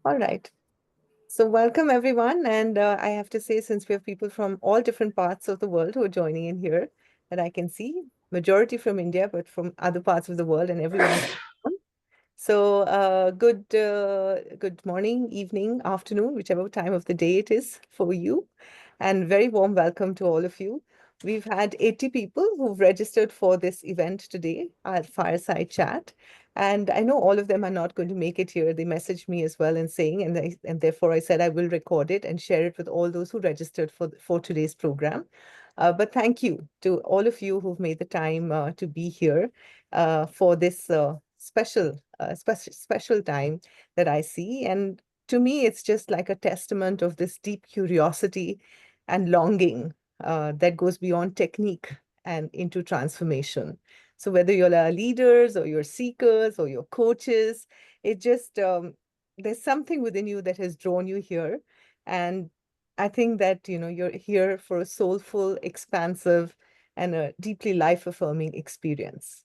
All right. So welcome everyone. And I have to say, since we have people from all different parts of the world who are joining in here, that I can see majority from India, but from other parts of the world, and everyone is welcome. So good morning, evening, afternoon, whichever time of the day it is for you. And very warm welcome to all of you. We've had 80 people who've registered for this event today, our fireside chat. And I know all of them are not going to make it here. They messaged me as well and saying, and therefore I said I will record it and share it with all those who registered for today's program. But thank you to all of you who've made the time to be here for this special time that I see. And to me, it's just like a testament of this deep curiosity and longing that goes beyond technique and into transformation. So whether you're leaders or you're seekers or you're coaches, it just there's something within you that has drawn you here. And I think that you're here for a soulful, expansive, and a deeply life-affirming experience.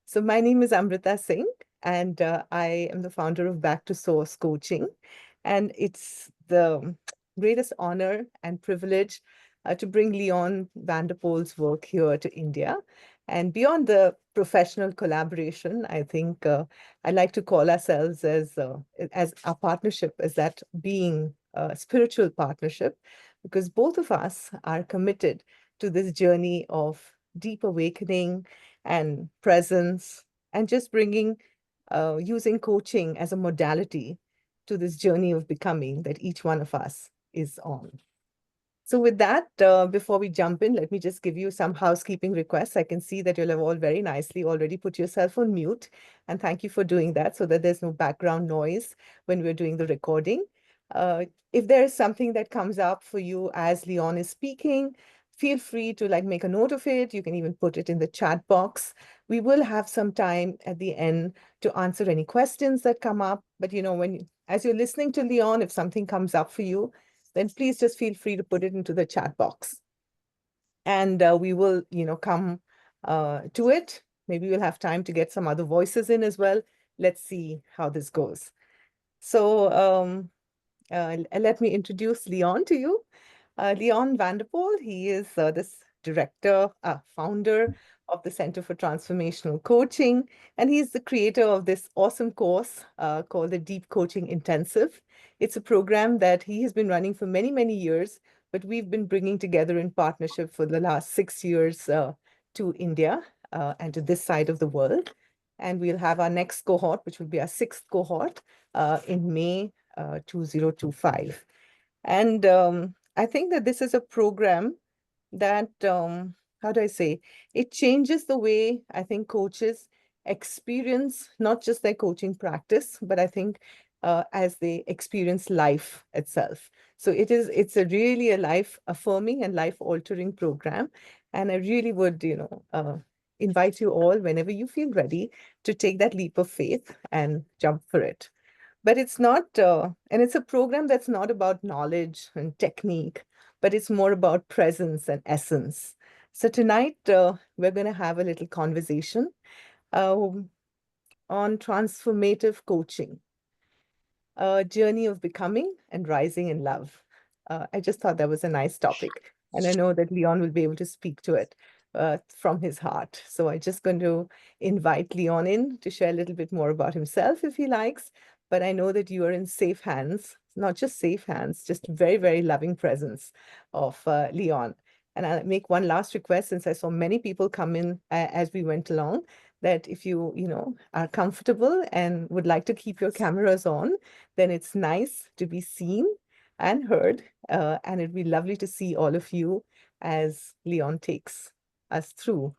So my name is Amrita Singh, and I am the founder of Back to Source Coaching. And it's the greatest honor and privilege to bring Leon VanderPol's work here to India. And beyond the professional collaboration, I think I like to call ourselves as our partnership as that being a spiritual partnership, because both of us are committed to this journey of deep awakening and presence, and just bringing, using coaching as a modality to this journey of becoming that each one of us is on. So with that, before we jump in, let me just give you some housekeeping requests. I can see that you'll have all very nicely already put yourself on mute. And thank you for doing that so that there's no background noise when we're doing the recording. If there is something that comes up for you as Leon is speaking, feel free to make a note of it. You can even put it in the chat box. We will have some time at the end to answer any questions that come up. But as you're listening to Leon, if something comes up for you, then please just feel free to put it into the chat box. And we will, come to it. Maybe we'll have time to get some other voices in as well. Let's see how this goes. So let me introduce Leon to you. Leon VanderPol, he is this director, founder of the Center for Transformational Coaching, and he's the creator of this awesome course called the Deep Coaching Intensive. It's a program that he has been running for many, many years, but we've been bringing together in partnership for the last 6 years to India and to this side of the world. And we'll have our next cohort, which will be our sixth cohort in May 2025. And I think that this is a program that, how do I say, it changes the way I think coaches experience not just their coaching practice, but I think as they experience life itself. So it's really a life affirming and life altering program. And I really would, invite you all whenever you feel ready to take that leap of faith and jump for it. But it's not, and it's a program that's not about knowledge and technique, but it's more about presence and essence. So tonight, we're going to have a little conversation on transformative coaching, a journey of becoming and rising in love. I just thought that was a nice topic. And I know that Leon will be able to speak to it from his heart. So I'm just going to invite Leon in to share a little bit more about himself if he likes. But I know that you are in safe hands, not just safe hands, just very, very loving presence of Leon. And I'll make one last request, since I saw many people come in as we went along, that if you, are comfortable and would like to keep your cameras on, then it's nice to be seen and heard. And it'd be lovely to see all of you as Leon takes us through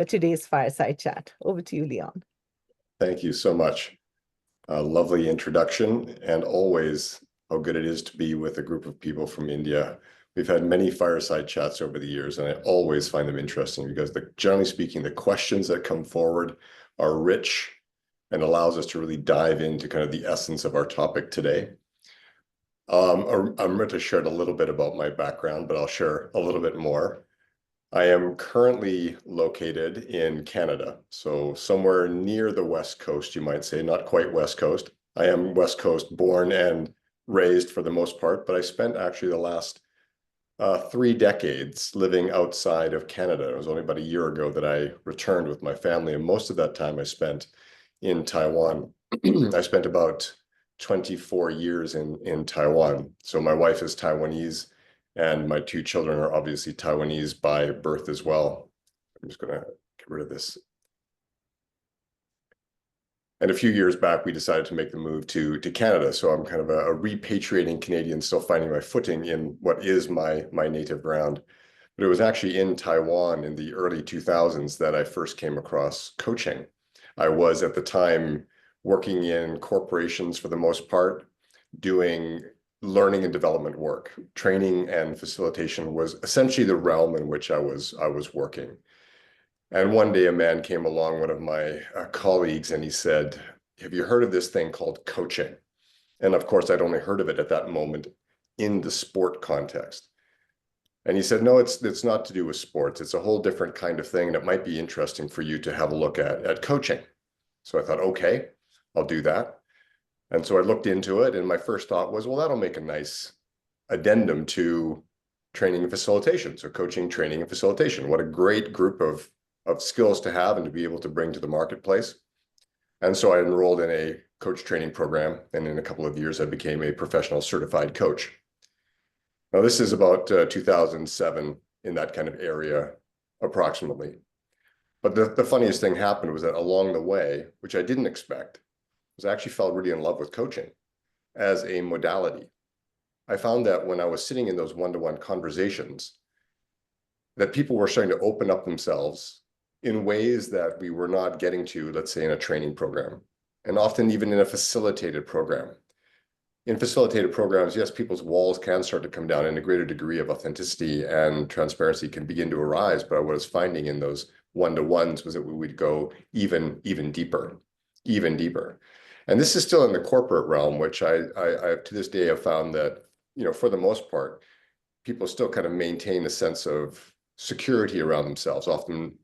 today's fireside chat. Over to you, Leon. Thank you so much. A lovely introduction, and always how good it is to be with a group of people from India. We've had many fireside chats over the years, and I always find them interesting because, generally speaking, the questions that come forward are rich and allows us to really dive into kind of the essence of our topic today. Amrita shared a little bit about my background, but I'll share a little bit more. I am currently located in Canada, so somewhere near the West Coast, you might say, not quite West Coast. I am West Coast born and raised for the most part, but I spent actually the last 3 decades living outside of Canada. It was only about a year ago that I returned with my family, and most of that time I spent in Taiwan. I spent about 24 years in Taiwan. So my wife is Taiwanese, and my 2 children are obviously Taiwanese by birth as well. I'm just going to get rid of this. And a few years back, we decided to make the move to Canada. So I'm kind of a repatriating Canadian, still finding my footing in what is my native ground. But it was actually in Taiwan in the early 2000s that I first came across coaching. I was at the time working in corporations for the most part, doing learning and development work. Training and facilitation was essentially the realm in which I was working. And one day a man came along, one of my colleagues, and he said, "Have you heard of this thing called coaching?" And of course, I'd only heard of it at that moment in the sport context. And he said, "No, it's not to do with sports. It's a whole different kind of thing, and it might be interesting for you to have a look at coaching." So I thought, okay, I'll do that. And so I looked into it, and my first thought was, well, that'll make a nice addendum to training and facilitation. So coaching, training, and facilitation. What a great group of skills to have and to be able to bring to the marketplace. And so I enrolled in a coach training program, and in a couple of years, I became a professional certified coach. Now, this is about 2007, in that kind of area, approximately. But the funniest thing happened was that along the way, which I didn't expect, was I actually fell really in love with coaching as a modality. I found that when I was sitting in those one-to-one conversations, that people were starting to open up themselves in ways that we were not getting to, let's say, in a training program, and often even in a facilitated program. In facilitated programs, yes, people's walls can start to come down, and a greater degree of authenticity and transparency can begin to arise. But what I was finding in those one-to-ones was that we would go even deeper, even deeper. And this is still in the corporate realm, which I to this day have found that, for the most part, people still kind of maintain a sense of security around themselves, often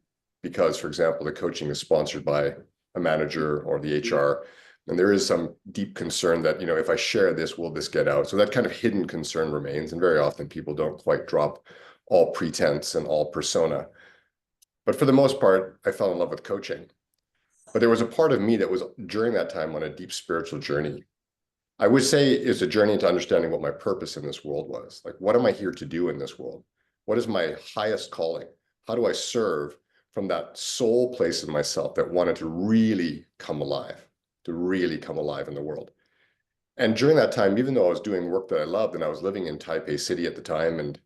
because, for example, the coaching is sponsored by a manager or the HR. And there is some deep concern that, if I share this, will this get out? So that kind of hidden concern remains. And very often people don't quite drop all pretense and all persona. But for the most part, I fell in love with coaching. But there was a part of me that was during that time on a deep spiritual journey. I would say is a journey into understanding what my purpose in this world was. Like, what am I here to do in this world? What is my highest calling? How do I serve from that soul place in myself that wanted to really come alive in the world? And during that time, even though I was doing work that I loved, and I was living in Taipei City at the time, and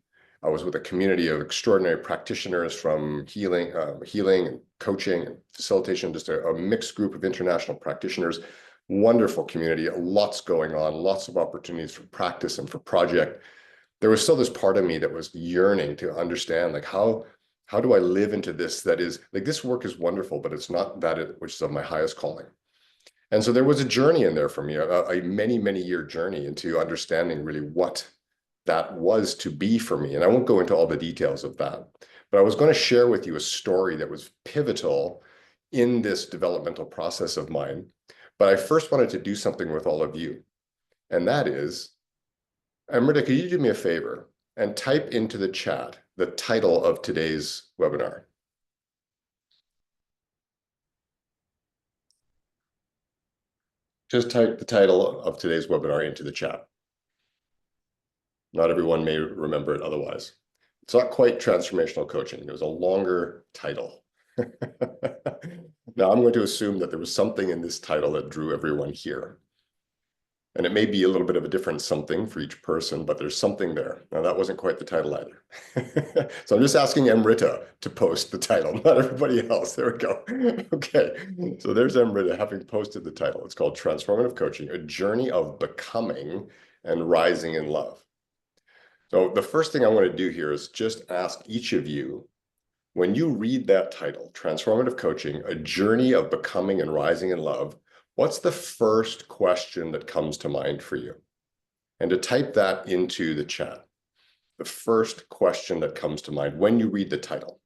I was with a community of extraordinary practitioners from healing and coaching and facilitation, just a mixed group of international practitioners, wonderful community, lots going on, lots of opportunities for practice and for project. There was still this part of me that was yearning to understand, like, how do I live into this? That is, like, this work is wonderful, but it's not that which is of my highest calling. And so there was a journey in there for me, a many year journey into understanding really what that was to be for me. And I won't go into all the details of that, but I was going to share with you a story that was pivotal in this developmental process of mine. But I first wanted to do something with all of you. And that is, Amrita, could you do me a favor and type into the chat the title of today's webinar? Just type the title of today's webinar into the chat. Not everyone may remember it otherwise. It's not quite transformational coaching. It was a longer title. Now, I'm going to assume that there was something in this title that drew everyone here. And it may be a little bit of a different something for each person, but there's something there. Now, that wasn't quite the title either. So I'm just asking Amrita to post the title, not everybody else. There we go. Okay, so there's Amrita having posted the title. It's called Transformative Coaching, a Journey of Becoming and Rising in Love. So the first thing I want to do here is just ask each of you, when you read that title, Transformative Coaching, a Journey of Becoming and Rising in Love, what's the first question that comes to mind for you? And to type that into the chat, the first question that comes to mind when you read the title.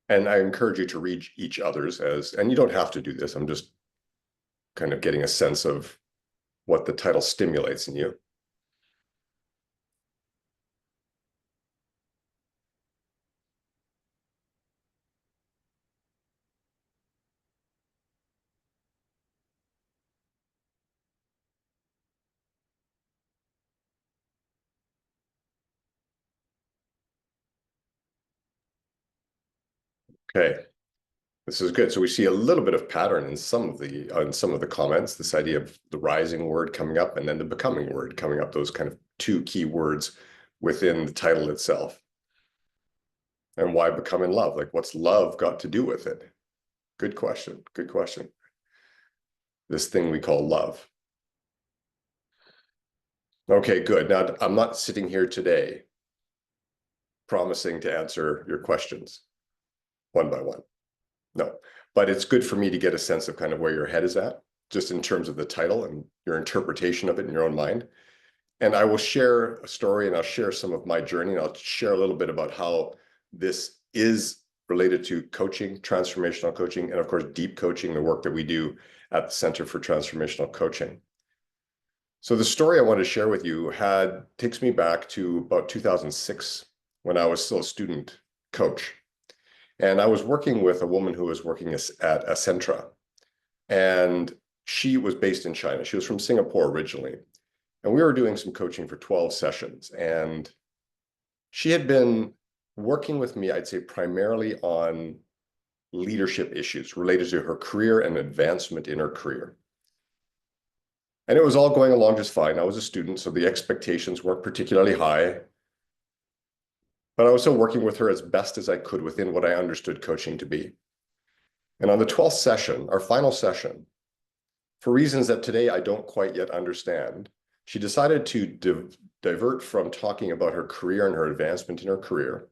And I encourage you to read each other's and you don't have to do this. I'm just kind of getting a sense of what the title stimulates in you. Okay, this is good. So we see a little bit of pattern in some of the comments, this idea of the rising word coming up and then the becoming word coming up, those kind of two key words within the title itself. And why become in love? Like, what's love got to do with it? Good question. Good question. This thing we call love. Okay, good. Now, I'm not sitting here today promising to answer your questions one by one. No, but it's good for me to get a sense of kind of where your head is at, just in terms of the title and your interpretation of it in your own mind. And I will share a story and I'll share some of my journey. And I'll share a little bit about how this is related to coaching, transformational coaching, and of course, deep coaching, the work that we do at the Center for Transformational Coaching. So the story I want to share with you takes me back to about 2006 when I was still a student coach. And I was working with a woman who was working at Centra. And she was based in China. She was from Singapore originally. And we were doing some coaching for 12 sessions. And she had been working with me, I'd say, primarily on leadership issues related to her career and advancement in her career. And it was all going along just fine. I was a student, so the expectations weren't particularly high. But I was still working with her as best as I could within what I understood coaching to be. And on the 12th session, our final session, for reasons that today I don't quite yet understand, she decided to divert from talking about her career and her advancement in her career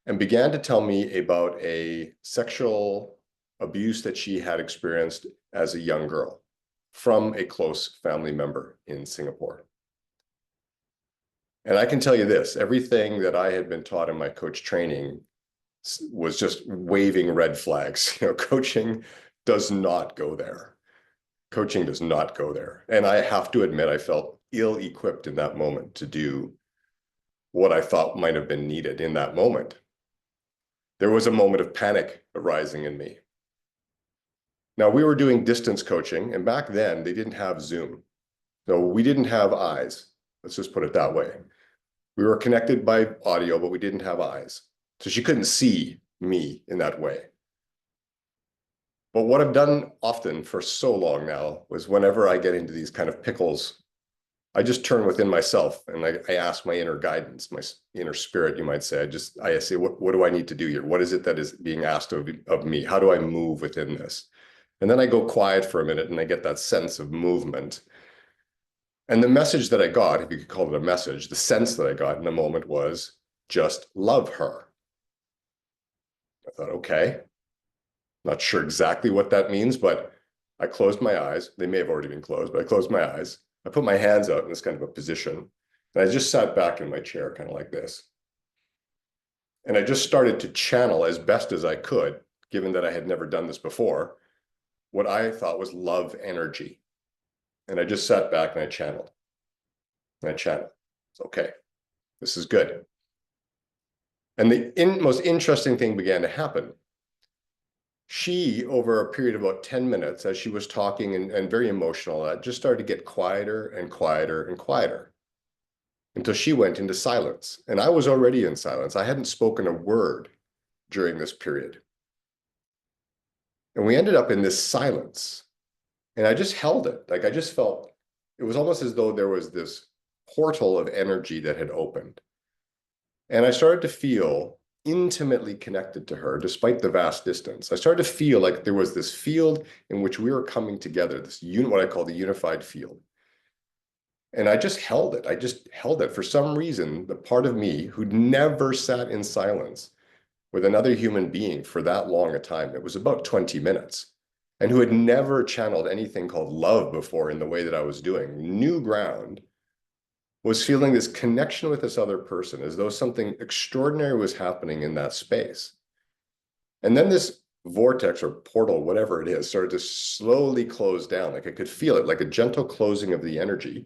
and began to tell me about a sexual abuse that she had experienced as a young girl from a close family member in Singapore. And I can tell you this, everything that I had been taught in my coach training was just waving red flags. Coaching does not go there. Coaching does not go there. And I have to admit, I felt ill-equipped in that moment to do what I thought might have been needed in that moment. There was a moment of panic arising in me. Now, we were doing distance coaching, and back then they didn't have Zoom. So we didn't have eyes. Let's just put it that way. We were connected by audio, but we didn't have eyes. So she couldn't see me in that way. But what I've done often for so long now was whenever I get into these kind of pickles, I just turn within myself and I ask my inner guidance, my inner spirit, you might say. I say, what do I need to do here? What is it that is being asked of me? How do I move within this? And then I go quiet for a minute and I get that sense of movement. And the message that I got, if you could call it a message, the sense that I got in the moment was just love her. I thought, okay, not sure exactly what that means, but I closed my eyes. They may have already been closed, but I closed my eyes. I put my hands out in this kind of a position. And I just sat back in my chair, kind of like this. And I just started to channel as best as I could, given that I had never done this before, what I thought was love energy. And I just sat back and I channeled. And I channeled. It's okay. This is good. And the most interesting thing began to happen. She, over a period of about 10 minutes, as she was talking and very emotional, just started to get quieter and quieter and quieter until she went into silence. And I was already in silence. I hadn't spoken a word during this period. And we ended up in this silence. And I just held it. Like I just felt, it was almost as though there was this portal of energy that had opened. And I started to feel intimately connected to her, despite the vast distance. I started to feel like there was this field in which we were coming together, this what I call the unified field. And I just held it. I just held it. For some reason, the part of me who'd never sat in silence with another human being for that long a time, it was about 20 minutes, and who had never channeled anything called love before in the way that I was doing, new ground, was feeling this connection with this other person as though something extraordinary was happening in that space. And then this vortex or portal, whatever it is, started to slowly close down. Like I could feel it, like a gentle closing of the energy.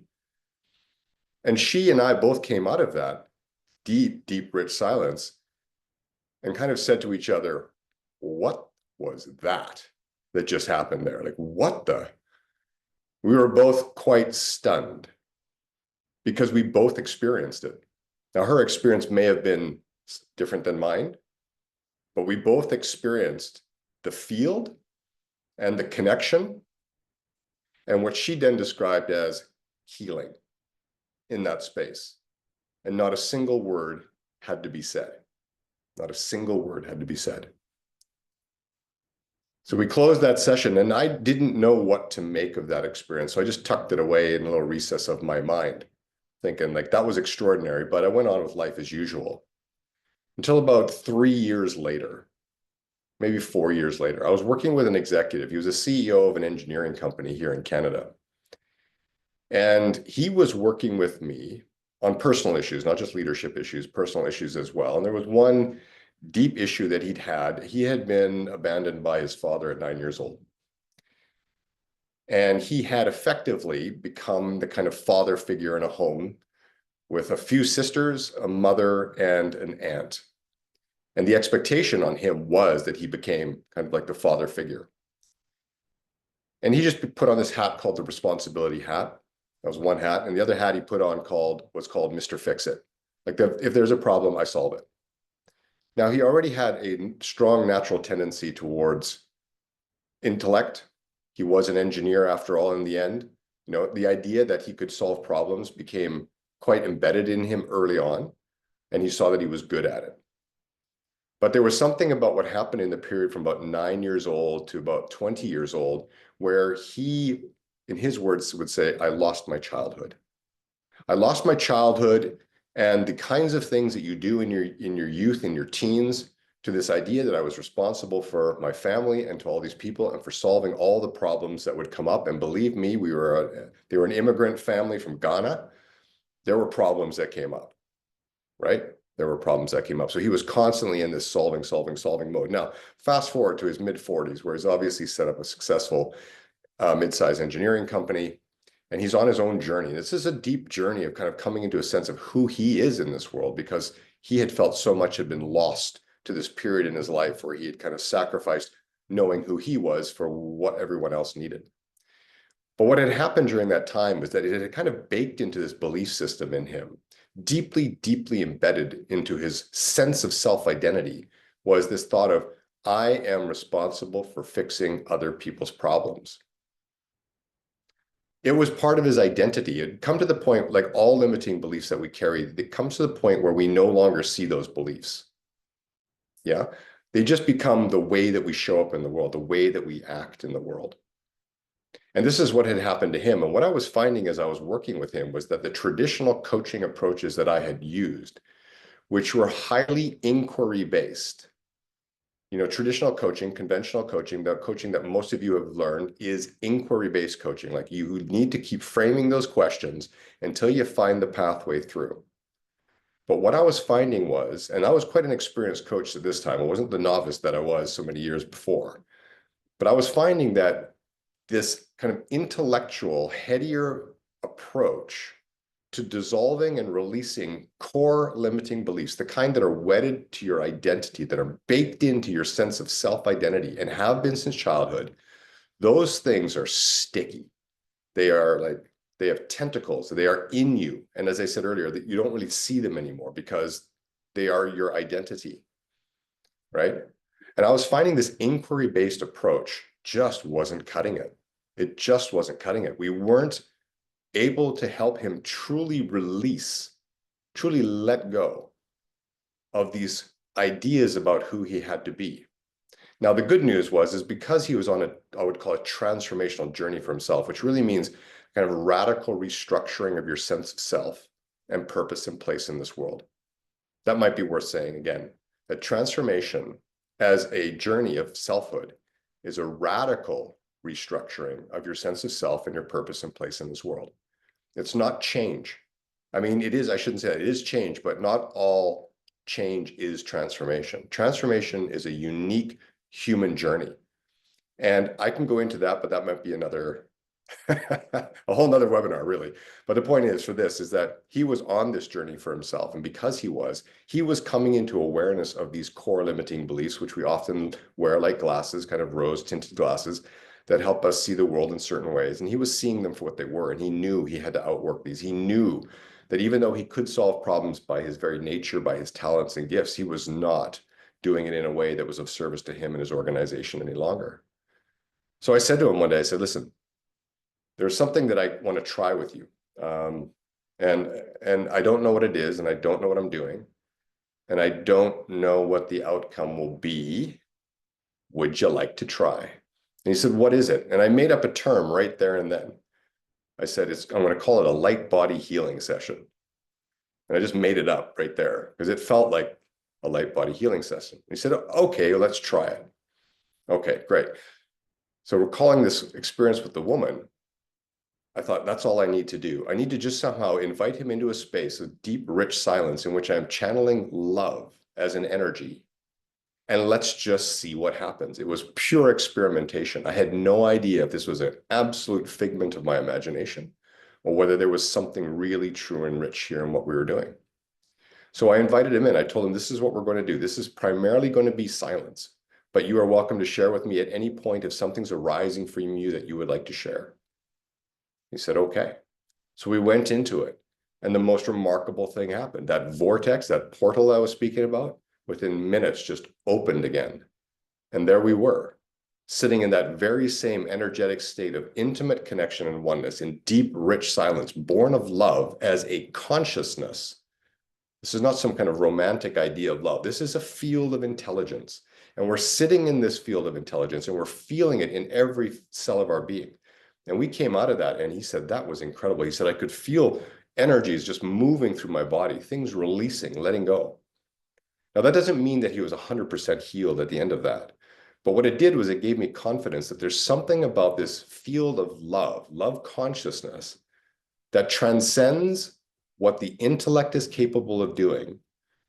And she and I both came out of that deep, deep, rich silence and kind of said to each other, what was that just happened there? Like, what the? We were both quite stunned because we both experienced it. Now, her experience may have been different than mine, but we both experienced the field and the connection and what she then described as healing in that space. And not a single word had to be said. Not a single word had to be said. So we closed that session and I didn't know what to make of that experience. So I just tucked it away in a little recess of my mind, thinking like that was extraordinary, but I went on with life as usual. Until about 3 years later, maybe 4 years later, I was working with an executive. He was a CEO of an engineering company here in Canada. And he was working with me on personal issues, not just leadership issues, personal issues as well. And there was one deep issue that he'd had. He had been abandoned by his father at 9 years old. And he had effectively become the kind of father figure in a home with a few sisters, a mother, and an aunt. And the expectation on him was that he became kind of like the father figure. And he just put on this hat called the responsibility hat. That was one hat. And the other hat he put on was called Mr. Fix-It. Like if there's a problem, I solve it. Now, he already had a strong natural tendency towards intellect. He was an engineer after all in the end. You know, the idea that he could solve problems became quite embedded in him early on, and he saw that he was good at it. But there was something about what happened in the period from about 9 years old to about 20 years old, where he, in his words, would say, I lost my childhood. I lost my childhood and the kinds of things that you do in your youth, in your teens, to this idea that I was responsible for my family and to all these people and for solving all the problems that would come up. And believe me, they were an immigrant family from Ghana. There were problems that came up, right? There were problems that came up. So he was constantly in this solving mode. Now, fast forward to his mid-40s, where he's obviously set up a successful mid-sized engineering company. And he's on his own journey. This is a deep journey of kind of coming into a sense of who he is in this world, because he had felt so much had been lost to this period in his life where he had kind of sacrificed knowing who he was for what everyone else needed. But what had happened during that time was that it had kind of baked into this belief system in him, deeply, deeply embedded into his sense of self-identity, was this thought of, I am responsible for fixing other people's problems. It was part of his identity. It come to the point, like all limiting beliefs that we carry, it comes to the point where we no longer see those beliefs. Yeah, they just become the way that we show up in the world, the way that we act in the world. And this is what had happened to him. And what I was finding as I was working with him was that the traditional coaching approaches that I had used, which were highly inquiry-based, you know, traditional coaching, conventional coaching, the coaching that most of you have learned is inquiry-based coaching. Like you need to keep framing those questions until you find the pathway through. But what I was finding was, and I was quite an experienced coach at this time, I wasn't the novice that I was so many years before, but I was finding that this kind of intellectual, headier approach to dissolving and releasing core limiting beliefs, the kind that are wedded to your identity, that are baked into your sense of self-identity and have been since childhood, those things are sticky. They are like, they have tentacles, they are in you. And as I said earlier, that you don't really see them anymore because they are your identity, right? And I was finding this inquiry-based approach just wasn't cutting it. It just wasn't cutting it. We weren't able to help him truly release, truly let go of these ideas about who he had to be. Now, the good news is because he was on I would call it transformational journey for himself, which really means kind of radical restructuring of your sense of self and purpose and place in this world. That might be worth saying again, that transformation as a journey of selfhood is a radical restructuring of your sense of self and your purpose and place in this world. It's not change. I mean, it is, I shouldn't say that, it is change, but not all change is transformation. Transformation is a unique human journey. And I can go into that, but that might be another, a whole nother webinar, really. But the point is for this is that he was on this journey for himself. And because he was coming into awareness of these core limiting beliefs, which we often wear like glasses, kind of rose-tinted glasses that help us see the world in certain ways. And he was seeing them for what they were. And he knew he had to outwork these. He knew that even though he could solve problems by his very nature, by his talents and gifts, he was not doing it in a way that was of service to him and his organization any longer. So I said to him one day, I said, listen, there's something that I want to try with you. And I don't know what it is, and I don't know what I'm doing, and I don't know what the outcome will be. Would you like to try? And he said, what is it? And I made up a term right there and then. I said, I'm going to call it a light body healing session. And I just made it up right there because it felt like a light body healing session. He said, okay, well, let's try it. Okay, great. So recalling this experience with the woman, I thought that's all I need to do. I need to just somehow invite him into a space of deep, rich silence in which I'm channeling love as an energy. And let's just see what happens. It was pure experimentation. I had no idea if this was an absolute figment of my imagination or whether there was something really true and rich here in what we were doing. So I invited him in. I told him, this is what we're going to do. This is primarily going to be silence, but you are welcome to share with me at any point if something's arising from you that you would like to share. He said, okay. So we went into it, and the most remarkable thing happened. That vortex, that portal I was speaking about, within minutes just opened again. And there we were, sitting in that very same energetic state of intimate connection and oneness, in deep, rich silence, born of love as a consciousness. This is not some kind of romantic idea of love. This is a field of intelligence. And we're sitting in this field of intelligence, and we're feeling it in every cell of our being. And we came out of that, and he said, that was incredible. He said, I could feel energies just moving through my body, things releasing, letting go. Now, that doesn't mean that he was 100% healed at the end of that. But what it did was it gave me confidence that there's something about this field of love, love consciousness, that transcends what the intellect is capable of doing,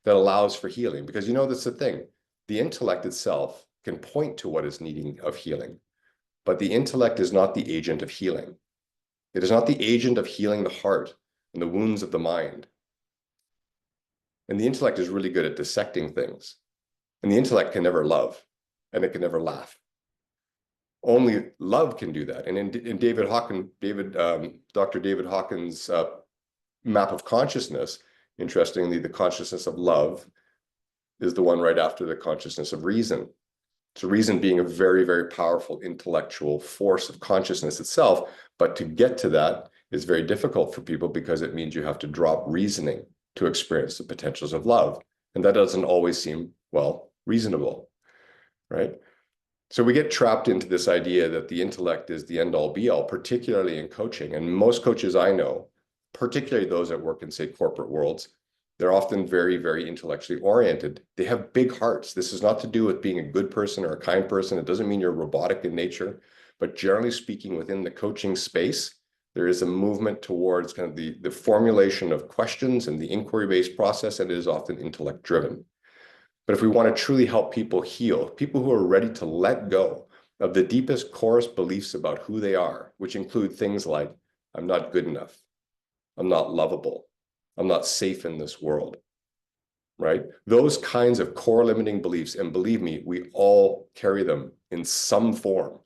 that allows for healing. Because that's the thing. The intellect itself can point to what is needing of healing, but the intellect is not the agent of healing. It is not the agent of healing the heart and the wounds of the mind. And the intellect is really good at dissecting things. And the intellect can never love, and it can never laugh. Only love can do that. And in Dr. David Hawkins' map of consciousness, interestingly, the consciousness of love is the one right after the consciousness of reason. So reason being a very, very powerful intellectual force of consciousness itself. But to get to that is very difficult for people because it means you have to drop reasoning to experience the potentials of love. And that doesn't always seem, well, reasonable, right? So we get trapped into this idea that the intellect is the end-all be-all, particularly in coaching. And most coaches I know, particularly those that work in, say, corporate worlds, they're often very, very intellectually oriented. They have big hearts. This is not to do with being a good person or a kind person. It doesn't mean you're robotic in nature. But generally speaking, within the coaching space, there is a movement towards kind of the formulation of questions and the inquiry-based process, and it is often intellect-driven. But if we want to truly help people heal, people who are ready to let go of the deepest, corest beliefs about who they are, which include things like, I'm not good enough, I'm not lovable, I'm not safe in this world, right? Those kinds of core limiting beliefs, and believe me, we all carry them in some form.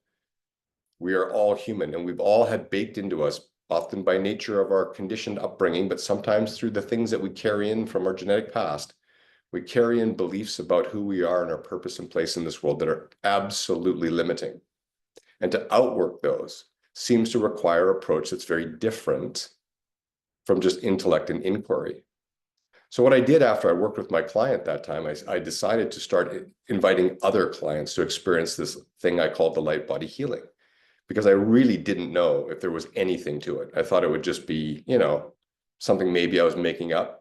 We are all human, and we've all had baked into us, often by nature of our conditioned upbringing, but sometimes through the things that we carry in from our genetic past. We carry in beliefs about who we are and our purpose and place in this world that are absolutely limiting. And to outwork those seems to require an approach that's very different from just intellect and inquiry. So what I did after I worked with my client that time, I decided to start inviting other clients to experience this thing I called the light body healing, because I really didn't know if there was anything to it. I thought it would just be, something maybe I was making up.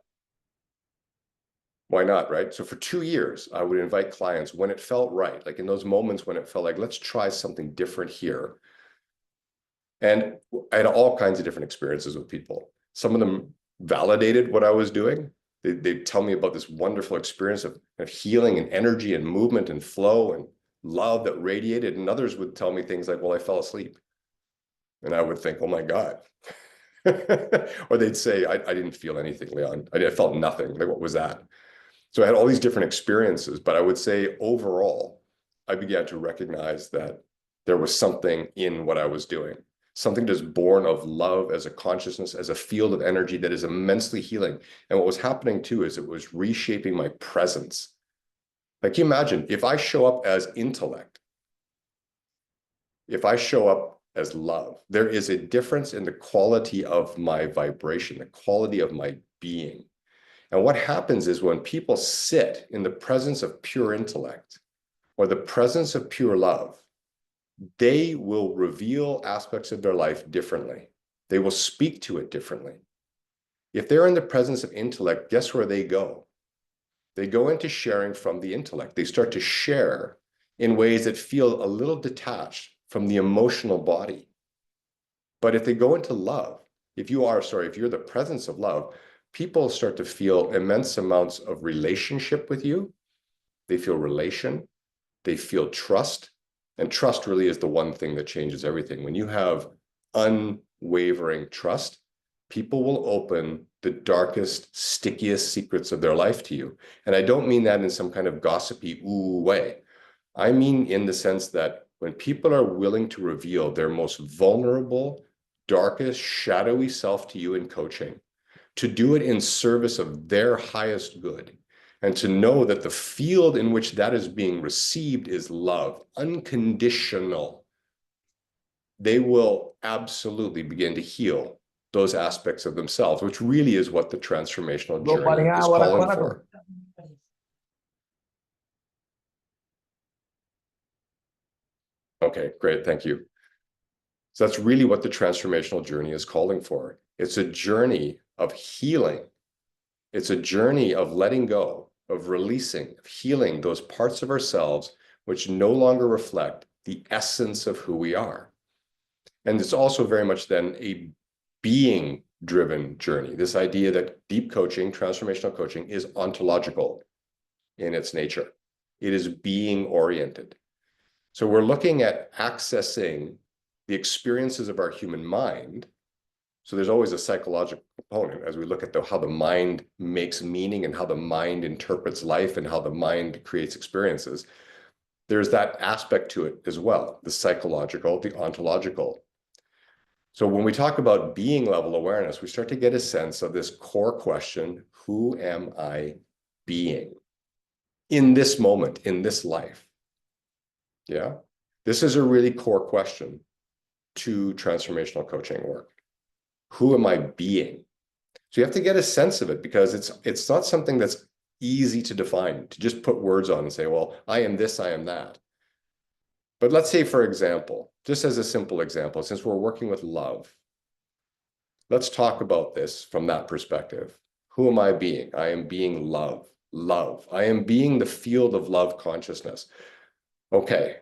Why not, right? So for 2 years, I would invite clients when it felt right, like in those moments when it felt like, let's try something different here. And I had all kinds of different experiences with people. Some of them validated what I was doing. They'd tell me about this wonderful experience of healing and energy and movement and flow. And love that radiated, and others would tell me things like, well, I fell asleep. And I would think, oh my God. Or they'd say, I didn't feel anything, Leon. I felt nothing. Like, what was that? So I had all these different experiences, but I would say overall, I began to recognize that there was something in what I was doing, something that's born of love as a consciousness, as a field of energy that is immensely healing. And what was happening too is it was reshaping my presence. Like, you imagine if I show up as intellect, if I show up as love, there is a difference in the quality of my vibration, the quality of my being. And what happens is when people sit in the presence of pure intellect or the presence of pure love, they will reveal aspects of their life differently. They will speak to it differently. If they're in the presence of intellect, guess where they go? They go into sharing from the intellect. They start to share in ways that feel a little detached from the emotional body. But if they go into love, if you're the presence of love, people start to feel immense amounts of relationship with you. They feel relation, they feel trust. And trust really is the one thing that changes everything. When you have unwavering trust, people will open the darkest, stickiest secrets of their life to you. And I don't mean that in some kind of gossipy ooh way. I mean in the sense that when people are willing to reveal their most vulnerable, darkest, shadowy self to you in coaching, to do it in service of their highest good, and to know that the field in which that is being received is love, unconditional, they will absolutely begin to heal those aspects of themselves, which really is what the transformational journey is calling for. Okay, great, thank you. So that's really what the transformational journey is calling for. It's a journey of healing. It's a journey of letting go, of releasing, of healing those parts of ourselves which no longer reflect the essence of who we are. And it's also very much then a being-driven journey. This idea that deep coaching, transformational coaching, is ontological in its nature. It is being-oriented. So we're looking at accessing the experiences of our human mind. So there's always a psychological component as we look at how the mind makes meaning and how the mind interprets life and how the mind creates experiences. There's that aspect to it as well, the psychological, the ontological. So when we talk about being level awareness, we start to get a sense of this core question: who am I being in this moment, in this life? Yeah, this is a really core question to transformational coaching work. Who am I being? So you have to get a sense of it, because it's not something that's easy to define, to just put words on and say, well, I am this, I am that. But let's say, for example, just as a simple example, since we're working with love, let's talk about this from that perspective. Who am I being? I am being love, love. I am being the field of love consciousness. Okay.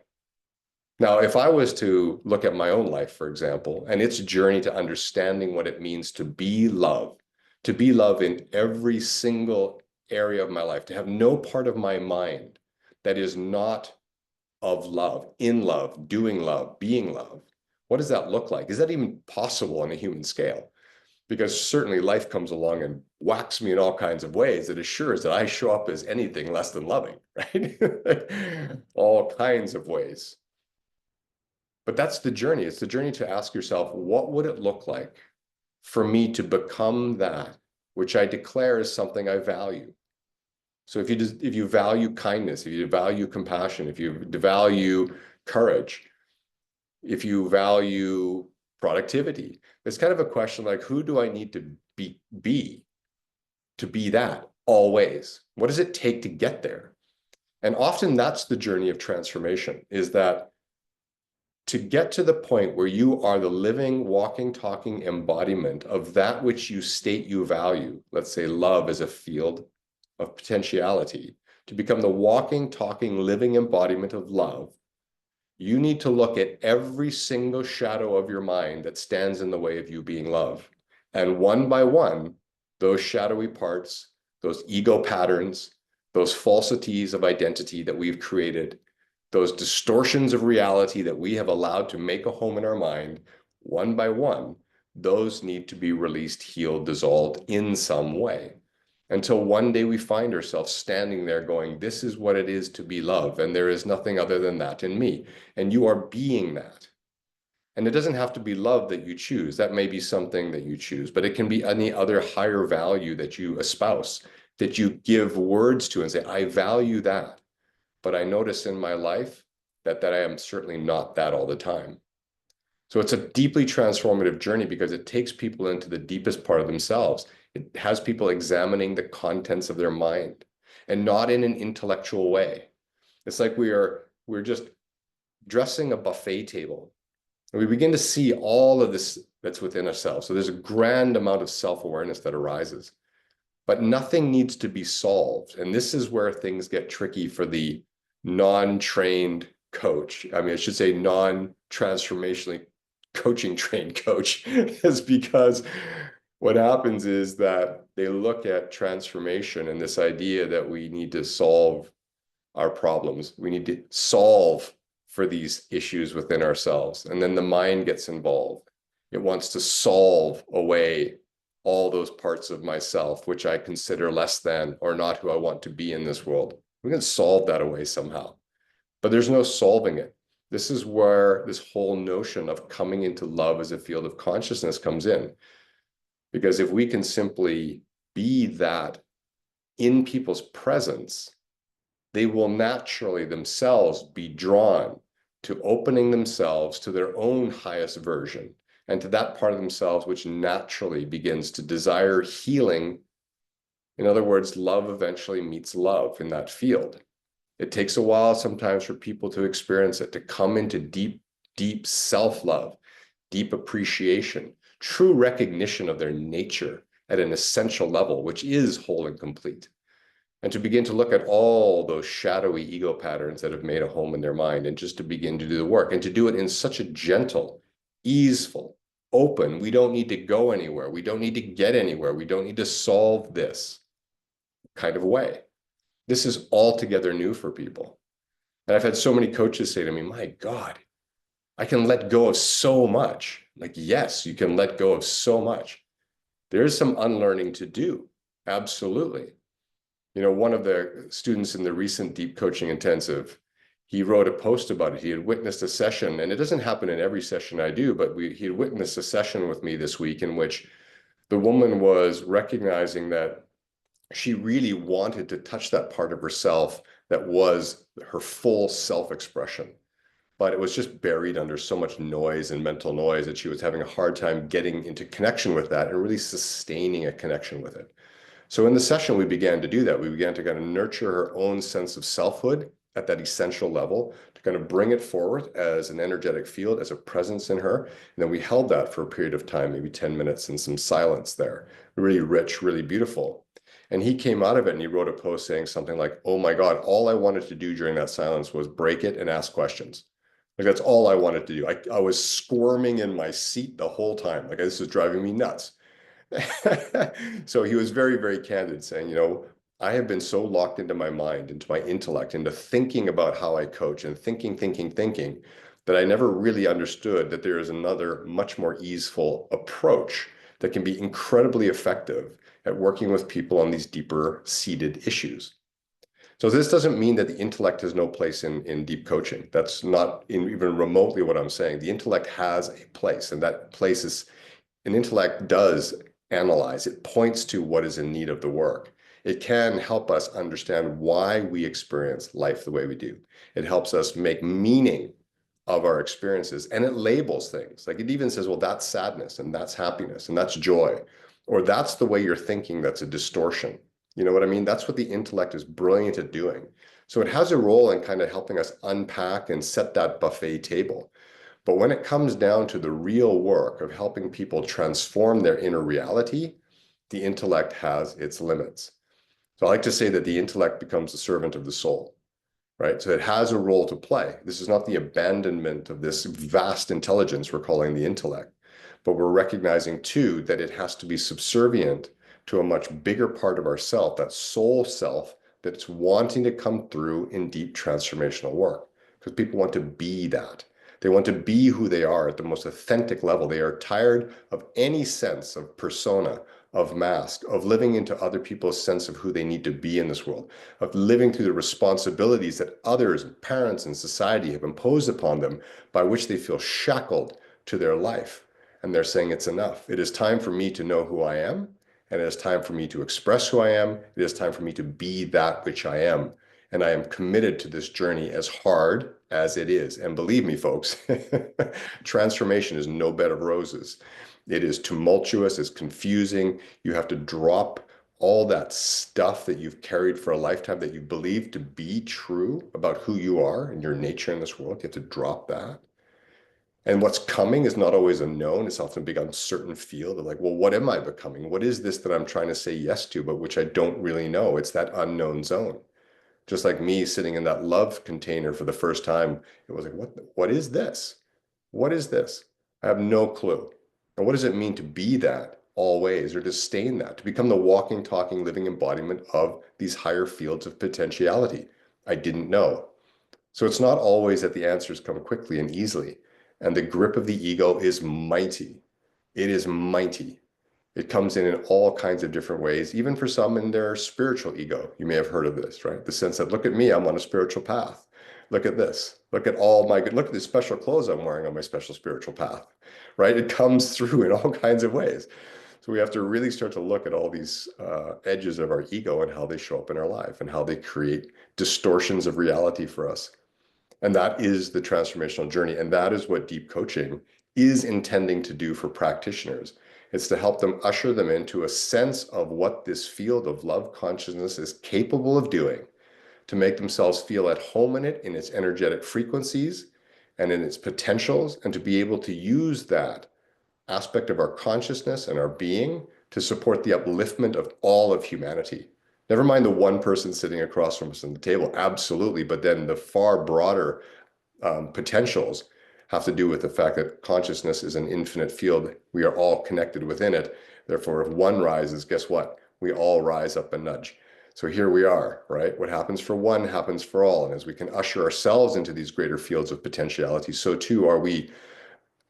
Now, if I was to look at my own life, for example, and its journey to understanding what it means to be love in every single area of my life, to have no part of my mind that is not of love, in love, doing love, being love. What does that look like? Is that even possible on a human scale? Because certainly life comes along and whacks me in all kinds of ways that assures that I show up as anything less than loving, right? All kinds of ways. But that's the journey. It's the journey to ask yourself, what would it look like for me to become that which I declare is something I value? So if you value kindness, if you value compassion, if you value courage, if you value productivity, it's kind of a question like, who do I need to be that always? What does it take to get there? And often that's the journey of transformation, is that to get to the point where you are the living, walking, talking embodiment of that which you state you value, let's say love as a field of potentiality, to become the walking, talking, living embodiment of love, you need to look at every single shadow of your mind that stands in the way of you being love. And one by one, those shadowy parts, those ego patterns, those falsities of identity that we've created, those distortions of reality that we have allowed to make a home in our mind, one by one, those need to be released, healed, dissolved in some way. Until one day we find ourselves standing there going, this is what it is to be love, and there is nothing other than that in me. And you are being that. And it doesn't have to be love that you choose. That may be something that you choose, but it can be any other higher value that you espouse, that you give words to and say, I value that. But I notice in my life that I am certainly not that all the time. So it's a deeply transformative journey because it takes people into the deepest part of themselves. It has people examining the contents of their mind, and not in an intellectual way. It's like we're just dressing a buffet table, and we begin to see all of this that's within ourselves. So there's a grand amount of self-awareness that arises, but nothing needs to be solved. And this is where things get tricky for the non-trained coach. I mean, I should say non-transformationally coaching trained coach, is because what happens is that they look at transformation and this idea that we need to solve our problems. We need to solve for these issues within ourselves. And then the mind gets involved. It wants to solve away all those parts of myself, which I consider less than or not who I want to be in this world. We can solve that away somehow, but there's no solving it. This is where this whole notion of coming into love as a field of consciousness comes in. Because if we can simply be that in people's presence, they will naturally themselves be drawn to opening themselves to their own highest version and to that part of themselves which naturally begins to desire healing. In other words, love eventually meets love in that field. It takes a while sometimes for people to experience it, to come into deep, deep self-love, deep appreciation, true recognition of their nature at an essential level, which is whole and complete. And to begin to look at all those shadowy ego patterns that have made a home in their mind, and just to begin to do the work, and to do it in such a gentle, easeful, open, we don't need to go anywhere, we don't need to get anywhere, we don't need to solve this kind of way. This is altogether new for people. And I've had so many coaches say to me, my God, I can let go of so much. Like, yes, you can let go of so much. There's some unlearning to do. Absolutely. You know, one of the students in the recent deep coaching intensive, he wrote a post about it. He had witnessed a session, and it doesn't happen in every session I do, but he had witnessed a session with me this week in which the woman was recognizing that she really wanted to touch that part of herself that was her full self-expression. But it was just buried under so much noise and mental noise that she was having a hard time getting into connection with that and really sustaining a connection with it. So in the session, we began to do that. We began to kind of nurture her own sense of selfhood at that essential level, to kind of bring it forward as an energetic field, as a presence in her. And then we held that for a period of time, maybe 10 minutes, and some silence there. Really rich, really beautiful. And he came out of it and he wrote a post saying something like, oh my God, all I wanted to do during that silence was break it and ask questions. Like, that's all I wanted to do. I was squirming in my seat the whole time. Like, this is driving me nuts. So he was very, very candid, saying, you know, I have been so locked into my mind, into my intellect, into thinking about how I coach and thinking, that I never really understood that there is another much more easeful approach that can be incredibly effective at working with people on these deeper seated issues. So this doesn't mean that the intellect has no place in deep coaching. That's not even remotely what I'm saying. The intellect has a place, and that place is, an intellect does analyze. It points to what is in need of the work. It can help us understand why we experience life the way we do. It helps us make meaning of our experiences, and it labels things. Like, it even says, well, that's sadness, and that's happiness, and that's joy, or that's the way you're thinking, that's a distortion. You know what I mean? That's what the intellect is brilliant at doing. So it has a role in kind of helping us unpack and set that buffet table. But when it comes down to the real work of helping people transform their inner reality, the intellect has its limits. So I like to say that the intellect becomes the servant of the soul, right? So it has a role to play. This is not the abandonment of this vast intelligence we're calling the intellect, but we're recognizing too that it has to be subservient to a much bigger part of ourself, that soul self, that's wanting to come through in deep transformational work. because people want to be that. They want to be who they are at the most authentic level. They are tired of any sense of persona, of mask, of living into other people's sense of who they need to be in this world, of living through the responsibilities that others, parents, and society have imposed upon them, by which they feel shackled to their life. And they're saying it's enough. It is time for me to know who I am, and it is time for me to express who I am. It is time for me to be that which I am. And I am committed to this journey, as hard as it is. And believe me, folks, transformation is no bed of roses. It is tumultuous, it's confusing. You have to drop all that stuff that you've carried for a lifetime that you believe to be true about who you are and your nature in this world. You have to drop that. And what's coming is not always a known. It's often a big uncertain field of like, well, what am I becoming? What is this that I'm trying to say yes to, but which I don't really know? It's that unknown zone. Just like me sitting in that love container for the first time, it was like, what is this? What is this? I have no clue. And what does it mean to be that always, or to stay in that, to become the walking, talking, living embodiment of these higher fields of potentiality? I didn't know. So it's not always that the answers come quickly and easily. And the grip of the ego is mighty. It is mighty. It comes in all kinds of different ways, even for some in their spiritual ego. You may have heard of this, right? The sense that, look at me, I'm on a spiritual path. Look at this. Look at all my good, look at the special clothes I'm wearing on my special spiritual path, right? It comes through in all kinds of ways. So we have to really start to look at all these edges of our ego and how they show up in our life and how they create distortions of reality for us. And that is the transformational journey. And that is what deep coaching is intending to do for practitioners. It's to help them usher them into a sense of what this field of love consciousness is capable of doing, to make themselves feel at home in it, in its energetic frequencies and in its potentials, and to be able to use that aspect of our consciousness and our being to support the upliftment of all of humanity. Never mind the one person sitting across from us on the table, absolutely, but then the far broader potentials have to do with the fact that consciousness is an infinite field. We are all connected within it. Therefore, if one rises, guess what? We all rise up a nudge. So here we are, right? What happens for one happens for all. And as we can usher ourselves into these greater fields of potentiality, so too are we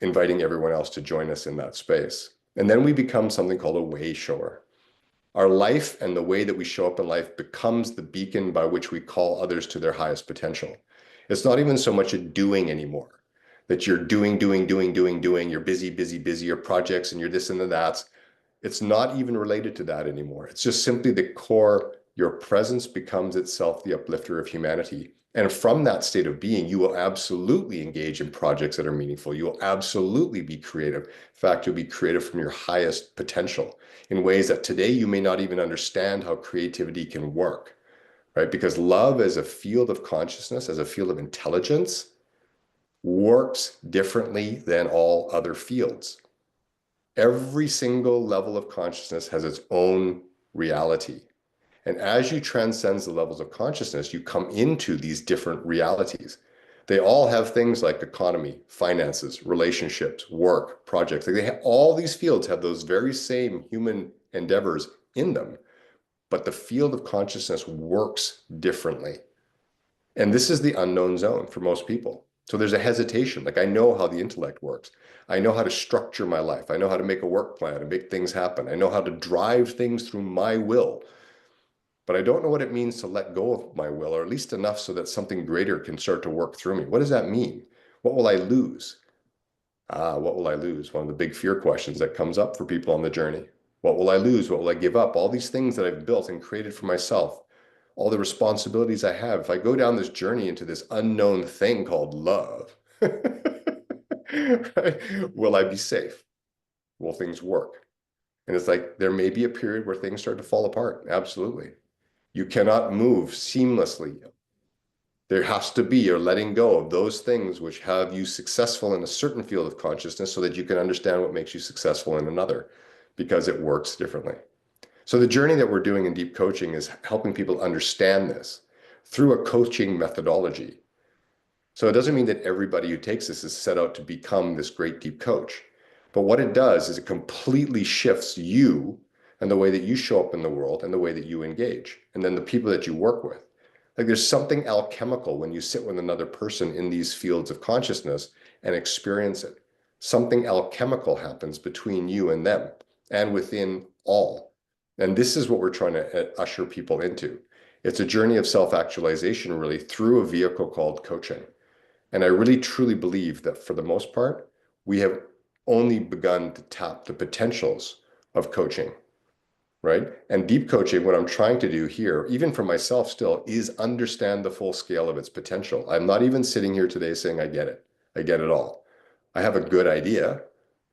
inviting everyone else to join us in that space. And then we become something called a way shower. Our life and the way that we show up in life becomes the beacon by which we call others to their highest potential. It's not even so much a doing anymore, that you're doing, you're busy, your projects and you're this and the that. It's not even related to that anymore. It's just simply the core, your presence becomes itself the uplifter of humanity. And from that state of being, you will absolutely engage in projects that are meaningful. You will absolutely be creative. In fact, you'll be creative from your highest potential in ways that today you may not even understand how creativity can work, right? Because love as a field of consciousness, as a field of intelligence, works differently than all other fields. Every single level of consciousness has its own reality. And as you transcend the levels of consciousness, you come into these different realities. They all have things like economy, finances, relationships, work, projects. Like all these fields have those very same human endeavors in them, but the field of consciousness works differently. And this is the unknown zone for most people. So there's a hesitation. Like, I know how the intellect works. I know how to structure my life. I know how to make a work plan and make things happen. I know how to drive things through my will. But I don't know what it means to let go of my will, or at least enough so that something greater can start to work through me. What does that mean? What will I lose? What will I lose? One of the big fear questions that comes up for people on the journey. What will I lose? What will I give up? All these things that I've built and created for myself, all the responsibilities I have. If I go down this journey into this unknown thing called love, right? Will I be safe? Will things work? And it's like, there may be a period where things start to fall apart. Absolutely. You cannot move seamlessly. There has to be a letting go of those things which have you successful in a certain field of consciousness so that you can understand what makes you successful in another, because it works differently. So the journey that we're doing in deep coaching is helping people understand this through a coaching methodology. So it doesn't mean that everybody who takes this is set out to become this great deep coach. But what it does is it completely shifts you and the way that you show up in the world and the way that you engage, and then the people that you work with. Like there's something alchemical when you sit with another person in these fields of consciousness and experience it. Something alchemical happens between you and them and within all. And this is what we're trying to usher people into. It's a journey of self-actualization, really, through a vehicle called coaching. And I really truly believe that for the most part, we have only begun to tap the potentials of coaching, right? And deep coaching, what I'm trying to do here, even for myself still, is understand the full scale of its potential. I'm not even sitting here today saying I get it. I get it all. I have a good idea,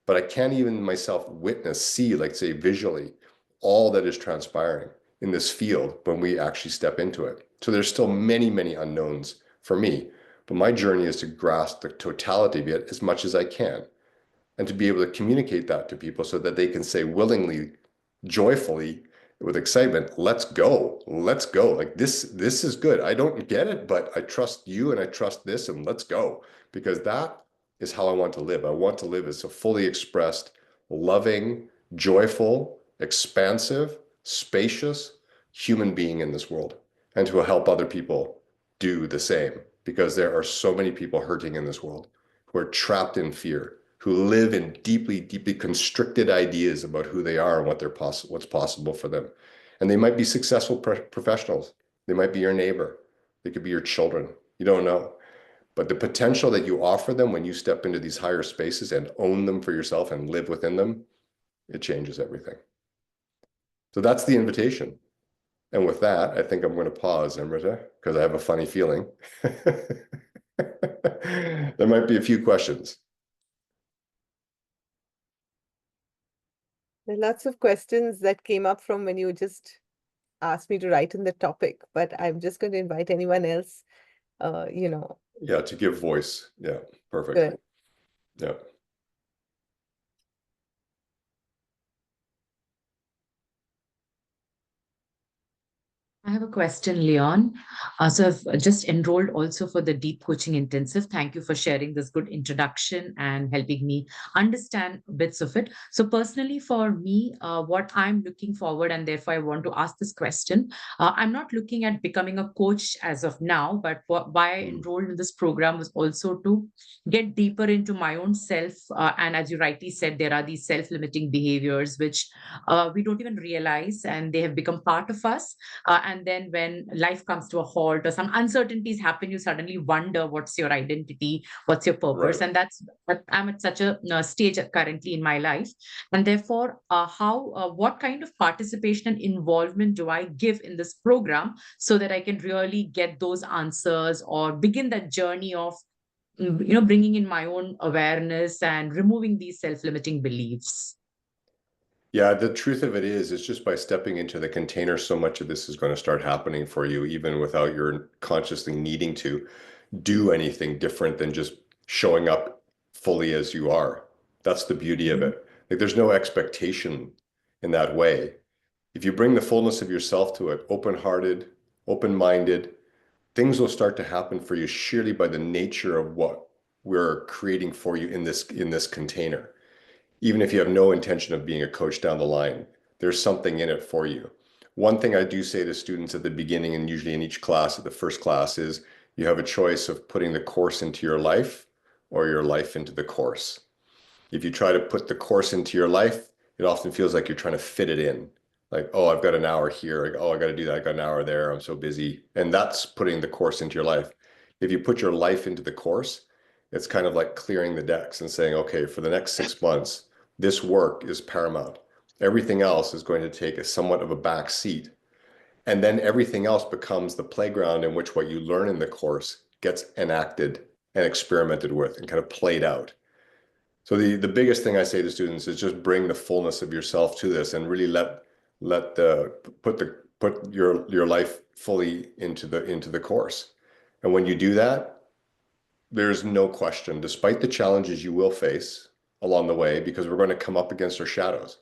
but I can't even myself witness, see, like say visually, all that is transpiring in this field when we actually step into it. So there's still many, many unknowns for me, but my journey is to grasp the totality of it as much as I can and to be able to communicate that to people so that they can say willingly, joyfully, with excitement, let's go, let's go. Like this is good. I don't get it, but I trust you and I trust this and let's go, because that is how I want to live. I want to live as a fully expressed, loving, joyful, expansive, spacious human being in this world, and to help other people do the same, because there are so many people hurting in this world who are trapped in fear, who live in deeply, deeply constricted ideas about who they are and what's possible for them. And they might be successful professionals. They might be your neighbor. They could be your children. You don't know. But the potential that you offer them when you step into these higher spaces and own them for yourself and live within them, it changes everything. So that's the invitation. And with that, I think I'm going to pause, Amrita, because I have a funny feeling. There might be a few questions. There are lots of questions that came up from when you just asked me to write in the topic, but I'm just going to invite anyone else, you know. Yeah, to give voice. Yeah, perfect. Good. Yeah. I have a question, Leon. So I've just enrolled also for the Deep Coaching Intensive. Thank you for sharing this good introduction and helping me understand bits of it. So personally, for me, what I'm looking forward, and therefore I want to ask this question, I'm not looking at becoming a coach as of now, but why I enrolled in this program was also to get deeper into my own self. And as you rightly said, there are these self-limiting behaviors which we don't even realize, and they have become part of us. And then when life comes to a halt or some uncertainties happen, you suddenly wonder what's your identity, what's your purpose. Right. And I'm at such a stage currently in my life. And therefore, what kind of participation and involvement do I give in this program so that I can really get those answers or begin that journey of bringing in my own awareness and removing these self-limiting beliefs? Yeah, the truth of it is, it's just by stepping into the container, so much of this is going to start happening for you, even without your consciously needing to do anything different than just showing up fully as you are. That's the beauty of it. Like there's no expectation in that way. If you bring the fullness of yourself to it, open-hearted, open-minded, things will start to happen for you sheerly by the nature of what we're creating for you in this container. Even if you have no intention of being a coach down the line, there's something in it for you. One thing I do say to students at the beginning, and usually in each class, at the first class, is you have a choice of putting the course into your life or your life into the course. If you try to put the course into your life, it often feels like you're trying to fit it in. Like, oh, I've got an hour here. Like, oh, I got to do that. I got an hour there. I'm so busy. And that's putting the course into your life. If you put your life into the course, it's kind of like clearing the decks and saying, okay, for the next 6 months, this work is paramount. Everything else is going to take a somewhat of a back seat. And then everything else becomes the playground in which what you learn in the course gets enacted and experimented with and kind of played out. So the biggest thing I say to students is just bring the fullness of yourself to this and really put your life fully into the course. And when you do that, there's no question, despite the challenges you will face along the way, because we're going to come up against our shadows.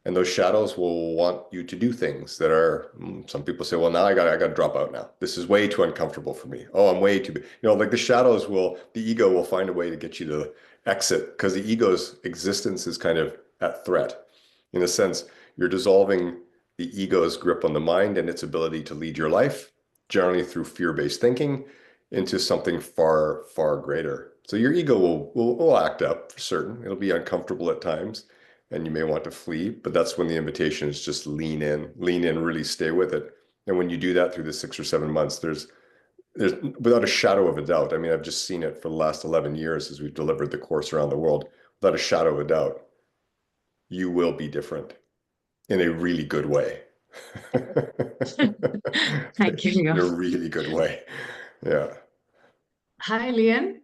And those shadows will want you to do things that are, some people say, well, now I got to drop out now. This is way too uncomfortable for me. Oh, I'm way too, like the shadows the ego will find a way to get you to exit, because the ego's existence is kind of at threat. In a sense, you're dissolving the ego's grip on the mind and its ability to lead your life. generally through fear-based thinking, into something far, far greater. So your ego will act up for certain. It'll be uncomfortable at times, and you may want to flee, but that's when the invitation is just lean in, really stay with it. And when you do that through the 6 or 7 months, there's without a shadow of a doubt. I mean, I've just seen it for the last 11 years as we've delivered the course around the world. Without a shadow of a doubt, you will be different in a really good way. Thank you, In a Leon. really good way. Yeah. Hi, Leon.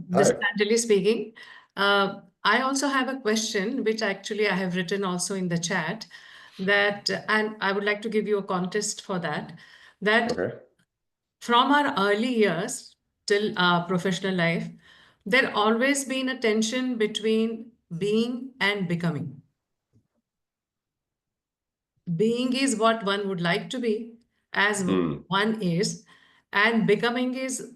This is Hi. Anjali speaking. I also have a question, which actually I have written also in the chat, that, and I would like to give you a contest for that, that Okay. from our early years till our professional life, there always been a tension between being and becoming. Being is what one would like to be, as one is, and becoming is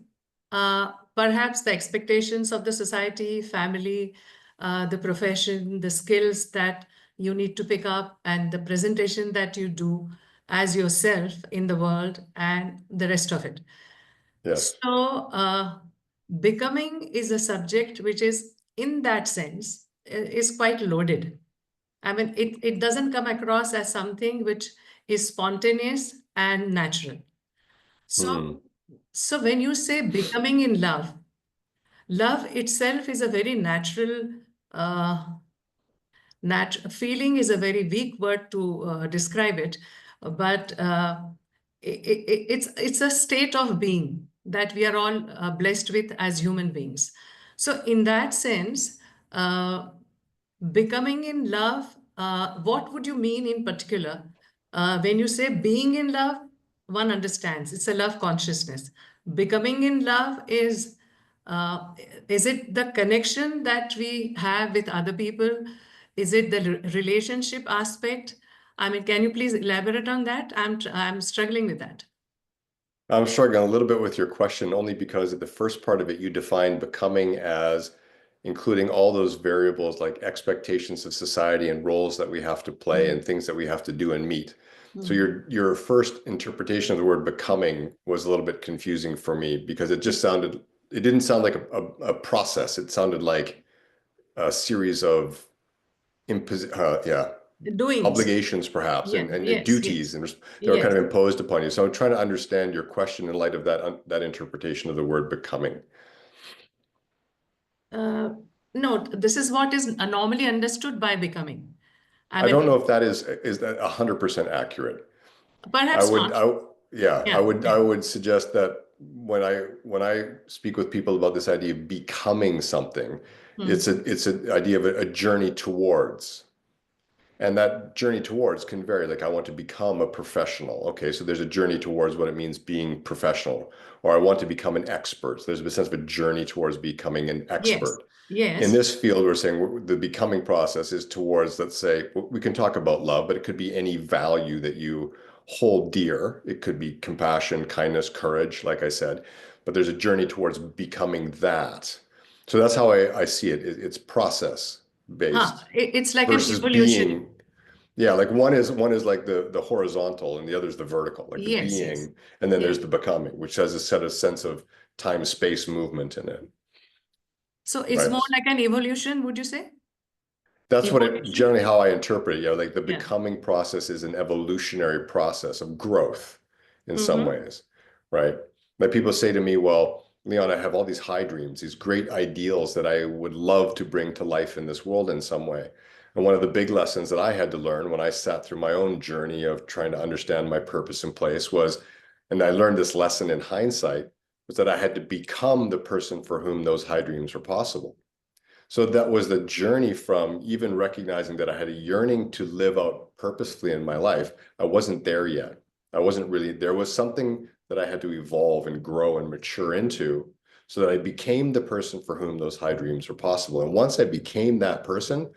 perhaps the expectations of the society, family, the profession, the skills that you need to pick up, and the presentation that you do as yourself in the world, and the rest of it. Yes. So, becoming is a subject which is, in that sense, is quite loaded. I mean, it doesn't come across as something which is spontaneous and natural. So, so when you say becoming in love, love itself is a very natural, feeling is a very weak word to describe it, but it's a state of being that we are all blessed with as human beings. So in that sense, becoming in love, what would you mean in particular? When you say being in love, one understands it's a love consciousness. Becoming in love is it the connection that we have with other people? Is it the relationship aspect? I mean, can you please elaborate on that? I'm struggling with that. I'm struggling a little bit with your question only because at the first part of it, you define becoming as including all those variables like expectations of society and roles that we have to play and things that we have to do and meet. So your first interpretation of the word becoming was a little bit confusing for me because it just sounded, it didn't sound like a process. It sounded like a series of Doings. obligations perhaps Yeah, and yes, duties yes. and they were Yes. kind of imposed upon you. So I'm trying to understand your question in light of that interpretation of the word becoming. No, this is what is normally understood by becoming. I don't know if that is that 100% accurate. Perhaps not. I would suggest that when I speak with people about this idea of becoming something, it's an idea of a journey towards. And that journey towards can vary. Like I want to become a professional. Okay, so there's a journey towards what it means being professional. Or I want to become an expert. So there's a sense of a journey towards becoming an expert. Yes. In this field, we're saying the becoming process is towards, let's say, we can talk about love, but it could be any value that you hold dear. It could be compassion, kindness, courage, like I said. But there's a journey towards becoming that. So that's how I see it. It's process based It's like versus an evolution. being. Yeah, like one is like the horizontal and the other is the vertical, like the Yes, being, yes. and then there's the becoming, which has a sense of time-space movement in it. So it's Right. more like an evolution, would you say? That's what it Evolution? generally how I interpret it. You know, like the Yeah. becoming process is an evolutionary process of growth in some ways, right? Like people say to me, well, Leon, I have all these high dreams, these great ideals that I would love to bring to life in this world in some way. And one of the big lessons that I had to learn when I sat through my own journey of trying to understand my purpose and place was, and I learned this lesson in hindsight, was that I had to become the person for whom those high dreams were possible. So that was the journey from even recognizing that I had a yearning to live out purposefully in my life. I wasn't there yet. I wasn't really, there was something that I had to evolve and grow and mature into so that I became the person for whom those high dreams were possible. And once I became that person,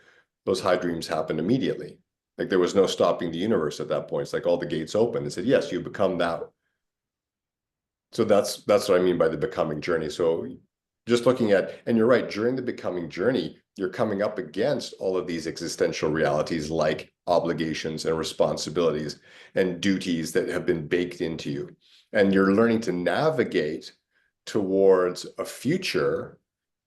those high dreams happened immediately. Like there was no stopping the universe at that point. It's like all the gates opened and said, yes, you become that. So that's what I mean by the becoming journey. So Just looking at, and you're right, during the becoming journey, you're coming up against all of these existential realities like obligations and responsibilities and duties that have been baked into you. And you're learning to navigate towards a future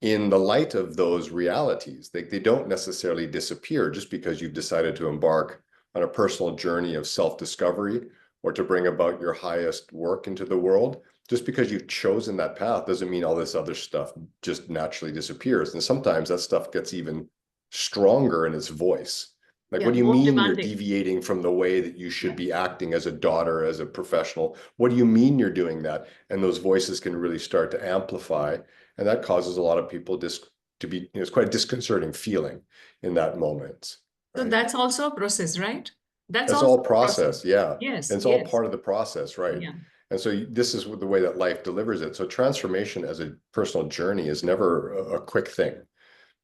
in the light of those realities. They don't necessarily disappear just because you've decided to embark on a personal journey of self-discovery or to bring about your highest work into the world. Just because you've chosen that path doesn't mean all this other stuff just naturally disappears. And sometimes that stuff gets even stronger in its voice. Like, Yeah, what do you more mean you're demanding. deviating from the way that you should Yeah. be acting as a daughter, as a professional? What do you mean you're doing that? And those voices can really start to amplify. And that causes a lot of people to be, it's quite a disconcerting feeling in that moment. So Right? that's also a process, right? That's That's also all a process. process, yeah. Yes, And it's all yes. part of the process, right? Yeah. And so this is the way that life delivers it. So transformation as a personal journey is never a quick thing,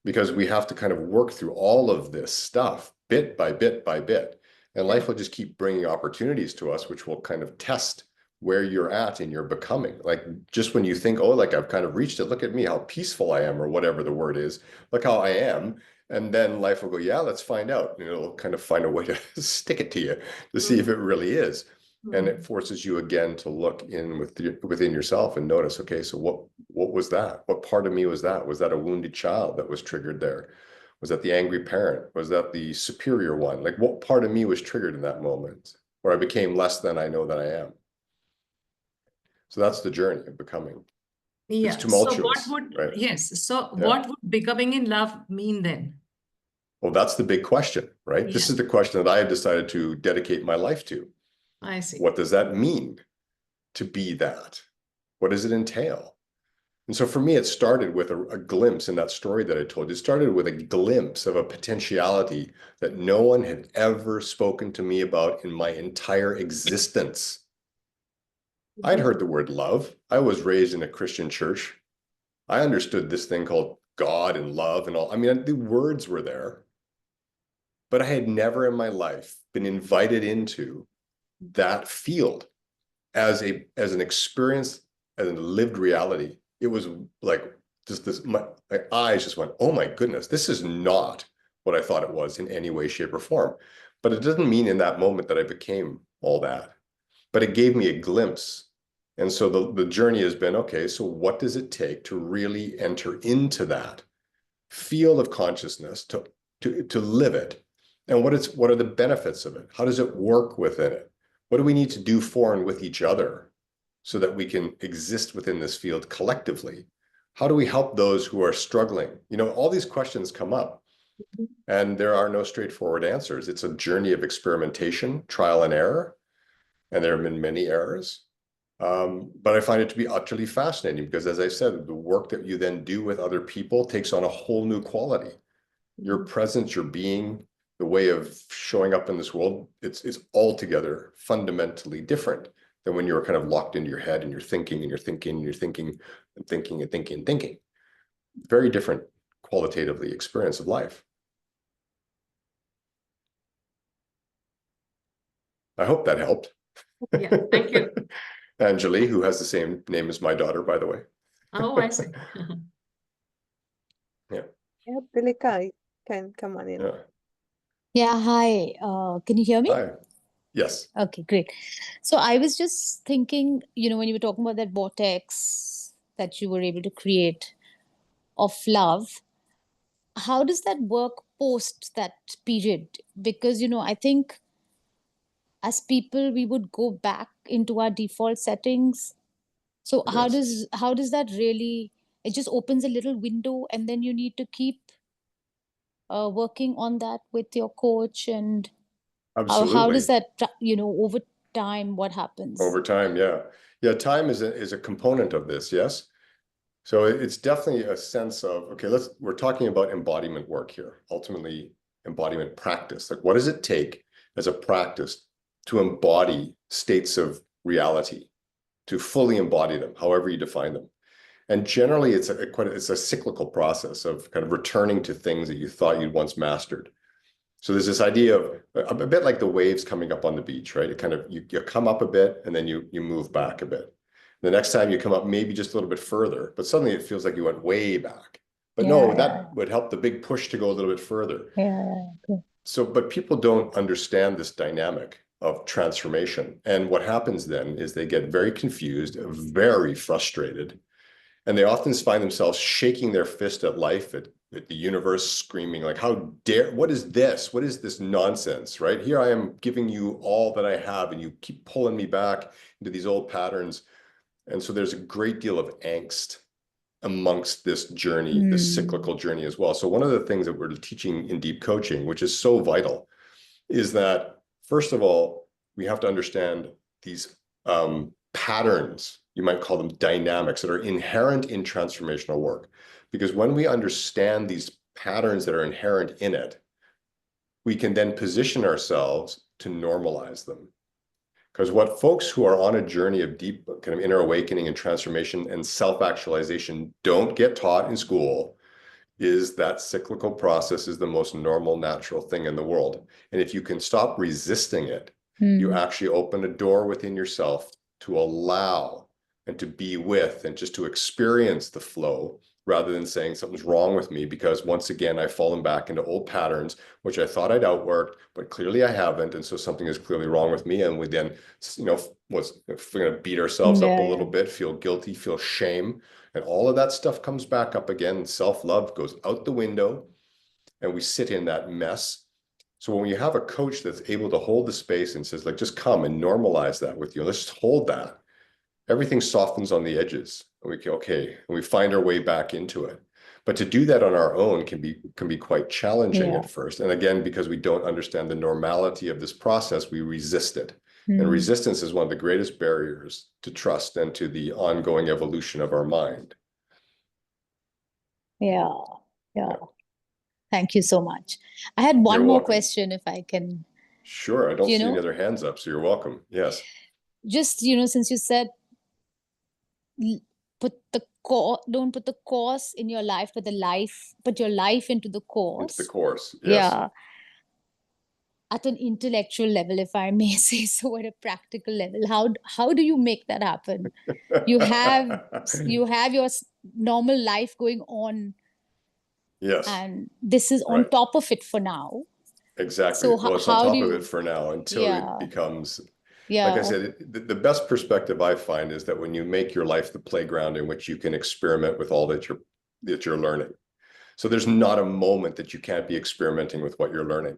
because we have to kind of work through all of this stuff bit by bit by bit. And Yeah. life will just keep bringing opportunities to us, which will kind of test where you're at in your becoming. Like, just when you think, oh, like I've kind of reached it, look at me, how peaceful I am, or whatever the word is, look how I am. And then life will go, yeah, let's find out. And it'll kind of find a way to stick it to you to see if it really is. And it forces you again to look in within yourself and notice, okay, so what was that? What part of me was that? Was that a wounded child that was triggered there? Was that the angry parent? Was that the superior one? Like, what part of me was triggered in that moment where I became less than I know that I am? So that's the journey of becoming. Yeah. It's So what tumultuous, would, right? yes. So Yeah. what would becoming in love mean then? Well, that's the big question, right? Yeah. This is the question that I have decided to dedicate my life to. I see. What does that mean to be that? What does it entail? And so for me, it started with a glimpse in that story that I told you. It started with a glimpse of a potentiality that no one had ever spoken to me about in my entire existence. I'd heard the word love. I was raised in a Christian church. I understood this thing called God and love and all. I mean, the words were there, but I had never in my life been invited into that field as an experience, as a lived reality. It was like just this, my eyes just went, oh my goodness, this is not what I thought it was in any way, shape, or form. But it doesn't mean in that moment that I became all that. But it gave me a glimpse. And so the journey has been, okay, so what does it take to really enter into that field of consciousness, to live it? And what are the benefits of it? How does it work within it? What do we need to do for and with each other so that we can exist within this field collectively? How do we help those who are struggling? You know, all these questions come up, and there are no straightforward answers. It's a journey of experimentation, trial and error, and there have been many errors. But I find it to be utterly fascinating because, as I said, the work that you then do with other people takes on a whole new quality. Your presence, your being, the way of showing up in this world, it's altogether fundamentally different than when you're kind of locked into your head and you're thinking and you're thinking and you're thinking and thinking and thinking and thinking. Very different qualitatively experience of life. I hope that helped. Yeah, thank you. Anjali, who has the same name as my daughter, by the way. Oh, I see. Yeah. Yeah, Dilika, you can come on in. Yeah. Yeah, hi. Can you hear me? Hi. Yes. Okay, great. So I was just thinking, when you were talking about that vortex that you were able to create of love, how does that work post that period? Because, I think as people, we would go back into our default settings. So how Yes. does that really, it just opens a little window and then you need to keep working on that with your coach, and how does Absolutely. that, over time, what happens? Over time, yeah. Yeah, time is a component of this, yes. So it's definitely a sense of, okay, we're talking about embodiment work here, ultimately embodiment practice. Like, what does it take as a practice to embody states of reality, to fully embody them, however you define them? And generally, it's a cyclical process of kind of returning to things that you thought you'd once mastered. So there's this idea of a bit like the waves coming up on the beach, right? It kind of, you come up a bit and then you move back a bit. The next time you come up maybe just a little bit further, but suddenly it feels like you went way back. But Yeah, no, yeah, that would help the big push to go a little bit further. yeah. Okay. So, but people don't understand this dynamic of transformation. And what happens then is they get very confused, very frustrated, and they often find themselves shaking their fist at life, at the universe, screaming like, how dare, what is this? What is this nonsense, right? Here I am giving you all that I have, and you keep pulling me back into these old patterns. And so there's a great deal of angst amongst this journey, this cyclical journey as well. So one of the things that we're teaching in deep coaching, which is so vital, is that, first of all, we have to understand these patterns, you might call them dynamics, that are inherent in transformational work. Because when we understand these patterns that are inherent in it, we can then position ourselves to normalize them. Because what folks who are on a journey of deep kind of inner awakening and transformation and self-actualization don't get taught in school is that cyclical process is the most normal, natural thing in the world. And if you can stop resisting it, you actually open a door within yourself to allow and to be with and just to experience the flow, rather than saying something's wrong with me because once again, I've fallen back into old patterns, which I thought I'd outworked, but clearly I haven't. And so something is clearly wrong with me. And we then, if we're going to beat ourselves up a little bit, feel guilty, feel shame, and all of that stuff comes back up again. Self-love goes out the window and we sit in that mess. So when you have a coach that's able to hold the space and says, like, just come and normalize that with you, let's just hold that, everything softens on the edges. And we go, okay, and we find our way back into it. But to do that on our own can be quite challenging at first. And again, because we don't understand the normality of this process, we resist it. And resistance is one of the greatest barriers to trust and to the ongoing evolution of our mind. Yeah. Thank you so much. I had one more question, if I can. Sure. I don't see any other hands up, so you're welcome. Yes. Just, since you said don't put the course in your life, put your life into the course. Into the course, yes. Yeah. At an intellectual level, if I may say so, at a practical level, how do you make that happen? You have your normal life going on. Yes. And this is on top of it for now. Exactly. So well, it's on top of it for now until it becomes, like I said, the best perspective I find is that when you make your life the playground in which you can experiment with all that you're learning. So there's not a moment that you can't be experimenting with what you're learning.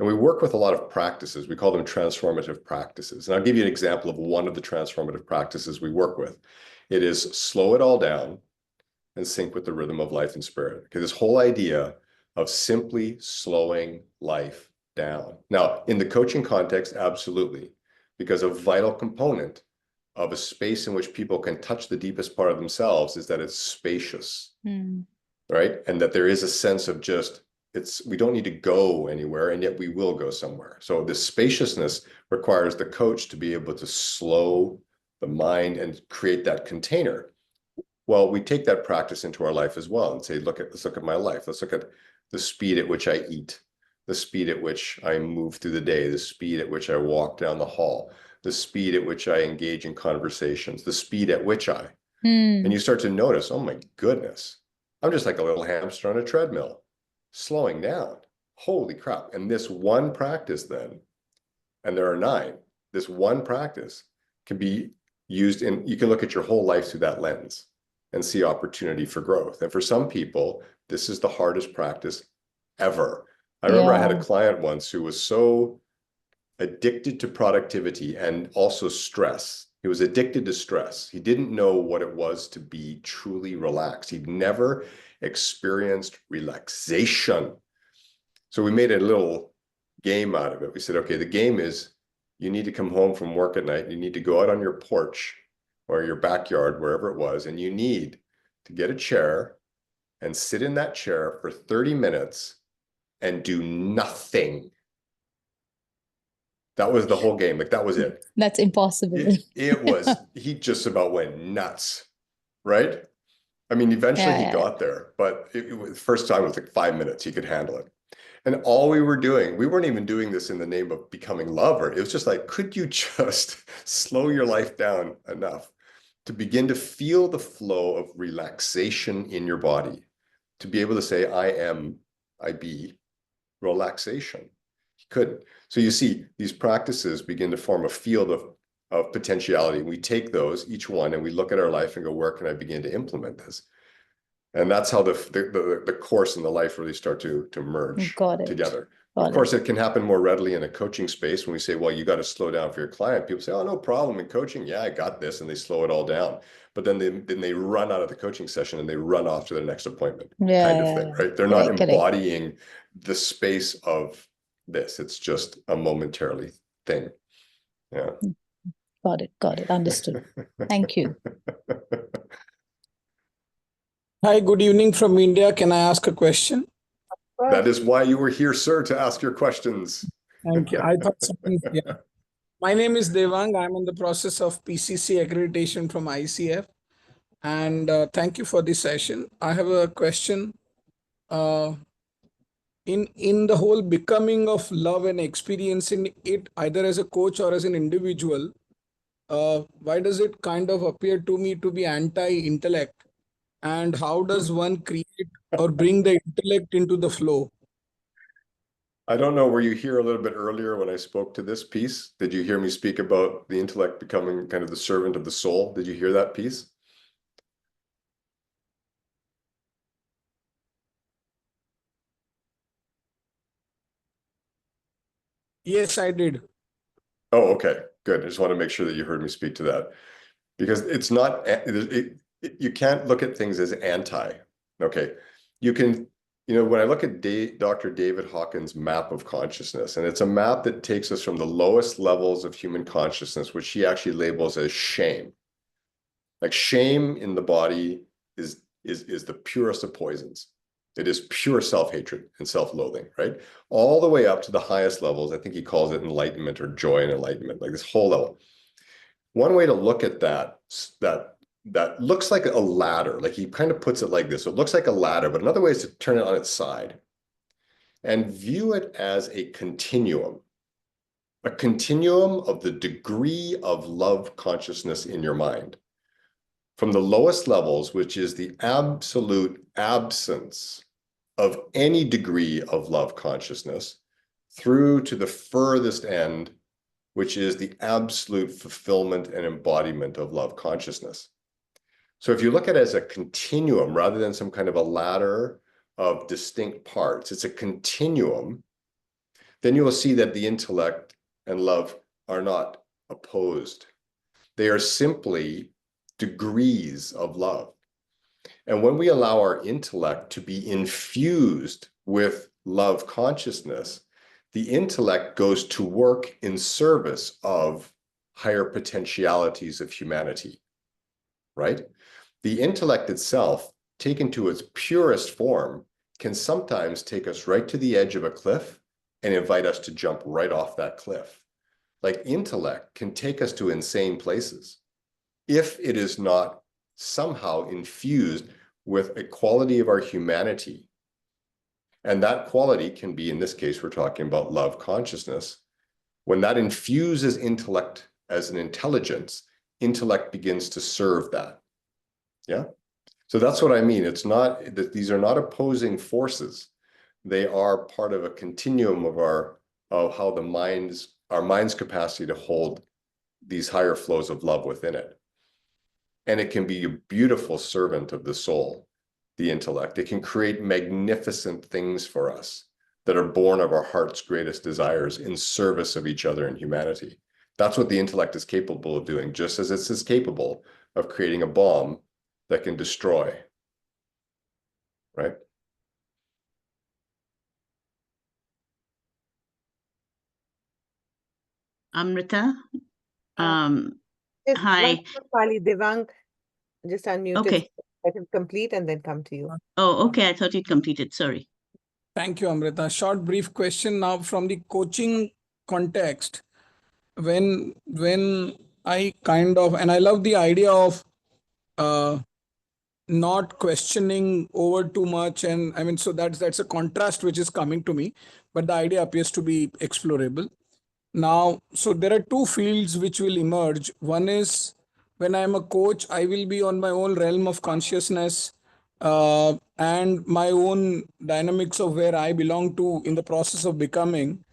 And we work with a lot of practices. We call them transformative practices. And I'll give you an example of one of the transformative practices we work with. It is slow it all down and sync with the rhythm of life and spirit. Okay, this whole idea of simply slowing life down. Now, in the coaching context, absolutely, because a vital component of a space in which people can touch the deepest part of themselves is that it's spacious, right? And that there is a sense of just, we don't need to go anywhere, and yet we will go somewhere. So this spaciousness requires the coach to be able to slow the mind and create that container. Well, we take that practice into our life as well and say, let's look at my life. Let's look at the speed at which I eat, the speed at which I move through the day, the speed at which I walk down the hall, the speed at which I engage in conversations, the speed at which and you start to notice, oh my goodness, I'm just like a little hamster on a treadmill, slowing down. Holy crap. And this one practice then, and there are 9, this one practice can be used you can look at your whole life through that lens and see opportunity for growth. And for some people, this is the hardest practice ever. I remember I had a client once who was so addicted to productivity and also stress. He was addicted to stress. He didn't know what it was to be truly relaxed. He'd never experienced relaxation. So we made a little game out of it. We said, okay, the game is you need to come home from work at night. You need to go out on your porch or your backyard, wherever it was, and you need to get a chair and sit in that chair for 30 minutes and do nothing. That was the whole game. Like, that was it. That's impossible. It was, he just about went nuts, right? I mean, eventually he got there, but it was, the first time it was like 5 minutes, he could handle it. And all we were doing, we weren't even doing this in the name of becoming lover. It was just like, could you just slow your life down enough to begin to feel the flow of relaxation in your body, to be able to say, I be relaxation. He couldn't. So you see, these practices begin to form a field of potentiality. We take those, each one, and we look at our life and go, where can I begin to implement this? And that's how the course and the life really start to merge together. Of course, it can happen more readily in a coaching space when we say, well, you got to slow down for your client. People say, oh, no problem in coaching. Yeah, I got this. And they slow it all down. But then they run out of the coaching session and they run off to their next appointment kind of thing, right? They're not embodying the space of this. It's just a momentarily thing. Yeah. Got it. Understood. Thank you. Hi, good evening from India. Can I ask a question? That is why you were here, sir, to ask your questions. Thank you. I thought something. Yeah. My name is Devang. I'm in the process of PCC accreditation from ICF. And thank you for this session. I have a question. In the whole becoming of love and experiencing it either as a coach or as an individual, why does it kind of appear to me to be anti-intellect? And how does one create or bring the intellect into the flow? I don't know, were you here a little bit earlier when I spoke to this piece? Did you hear me speak about the intellect becoming kind of the servant of the soul? Did you hear that piece? Yes, I did. Oh, okay, good. I just want to make sure that you heard me speak to that, because it's not, you can't look at things as anti, okay? You can, when I look at Dr. David Hawkins' map of consciousness, and it's a map that takes us from the lowest levels of human consciousness, which he actually labels as shame. Like shame in the body is the purest of poisons. It is pure self-hatred and self-loathing, right? All the way up to the highest levels. I think he calls it enlightenment or joy and enlightenment, like this whole level. One way to look at that looks like a ladder. Like he kind of puts it like this. So it looks like a ladder, but another way is to turn it on its side and view it as a continuum of the degree of love consciousness in your mind. From the lowest levels, which is the absolute absence of any degree of love consciousness, through to the furthest end, which is the absolute fulfillment and embodiment of love consciousness. So if you look at it as a continuum rather than some kind of a ladder of distinct parts, it's a continuum, then you will see that the intellect and love are not opposed. They are simply degrees of love. And when we allow our intellect to be infused with love consciousness, the intellect goes to work in service of higher potentialities of humanity, right? The intellect itself, taken to its purest form, can sometimes take us right to the edge of a cliff and invite us to jump right off that cliff. Like intellect can take us to insane places if it is not somehow infused with a quality of our humanity. And that quality can be, in this case, we're talking about love consciousness. When that infuses intellect as an intelligence, intellect begins to serve that. Yeah. So that's what I mean. It's not that these are not opposing forces. They are part of a continuum of how our mind's capacity to hold these higher flows of love within it. And it can be a beautiful servant of the soul, the intellect. It can create magnificent things for us that are born of our heart's greatest desires in service of each other and humanity. That's what the intellect is capable of doing, just as it's capable of creating a bomb that can destroy, right? Amrita, Just hi. one more, Pali, Devang, just unmute Okay. let him complete and then come to you. Oh, okay. I thought you'd completed. Sorry. Thank you, Amrita. Short, brief question now from the coaching context. When I and I love the idea of not questioning over too much, and I mean, so that's a contrast which is coming to me, but the idea appears to be explorable. Now, so there are two fields which will emerge. One is when I'm a coach, I will be on my own realm of consciousness and my own dynamics of where I belong to in the process of becoming.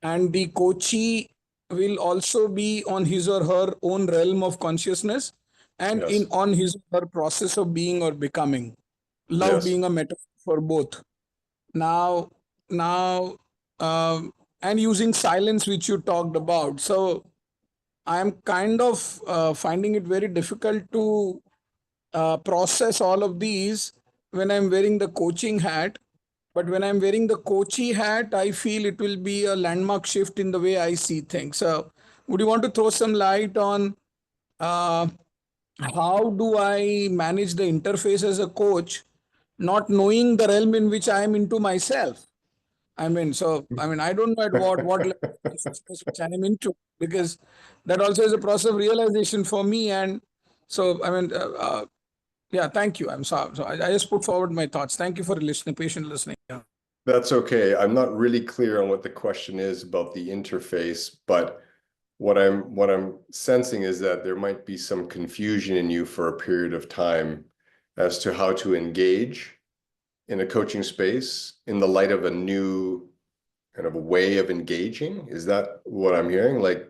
And the coachee will also be on his or her own realm of consciousness and Yes. on his or her process of being or becoming. Love Yes. being a metaphor for both. Now, and using silence, which you talked about. So I'm kind of finding it very difficult to process all of these when I'm wearing the coaching hat. But when I'm wearing the coachee hat, I feel it will be a landmark shift in the way I see things. So, would you want to throw some light on uh, how do I manage the interface as a coach, not knowing the realm in which I am into myself? I mean, I don't know at what level of consciousness which I am into, because that also is a process of realization for me. And so, yeah, thank you. I'm sorry. So I just put forward my thoughts. Thank you for listening, patient listening. That's okay. I'm not really clear on what the question is about the interface, but what I'm sensing is that there might be some confusion in you for a period of time as to how to engage in a coaching space in the light of a new kind of a way of engaging. Is that what I'm hearing? Like,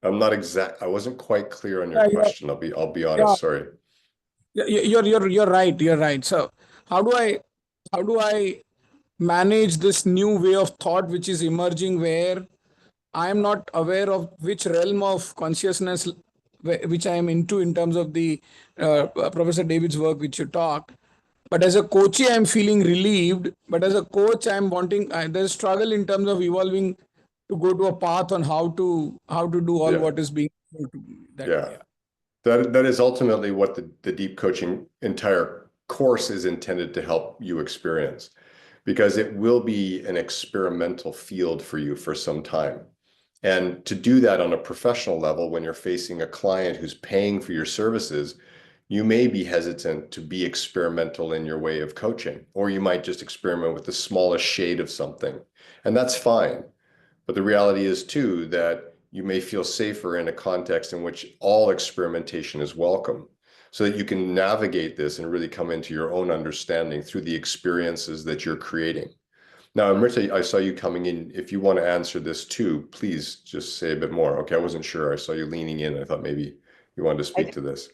I wasn't quite clear on your question. I'll be honest. Sorry. You're right. You're right. So how do I manage this new way of thought which is emerging, where I am not aware of which realm of consciousness which I am into in terms of the Professor David's work which you talked. But as a coachee, I am feeling relieved. But as a coach, I am wanting. There's a struggle in terms of evolving to go to a path on how to do all what is being. That is ultimately what the deep coaching entire course is intended to help you experience, because it will be an experimental field for you for some time. And to do that on a professional level, when you're facing a client who's paying for your services, you may be hesitant to be experimental in your way of coaching, or you might just experiment with the smallest shade of something. And that's fine. But the reality is too that you may feel safer in a context in which all experimentation is welcome, so that you can navigate this and really come into your own understanding through the experiences that you're creating. Now, Amrita, I saw you coming in. If you want to answer this too, please just say a bit more. Okay, I wasn't sure. I saw you leaning in. I thought maybe you wanted to speak to this.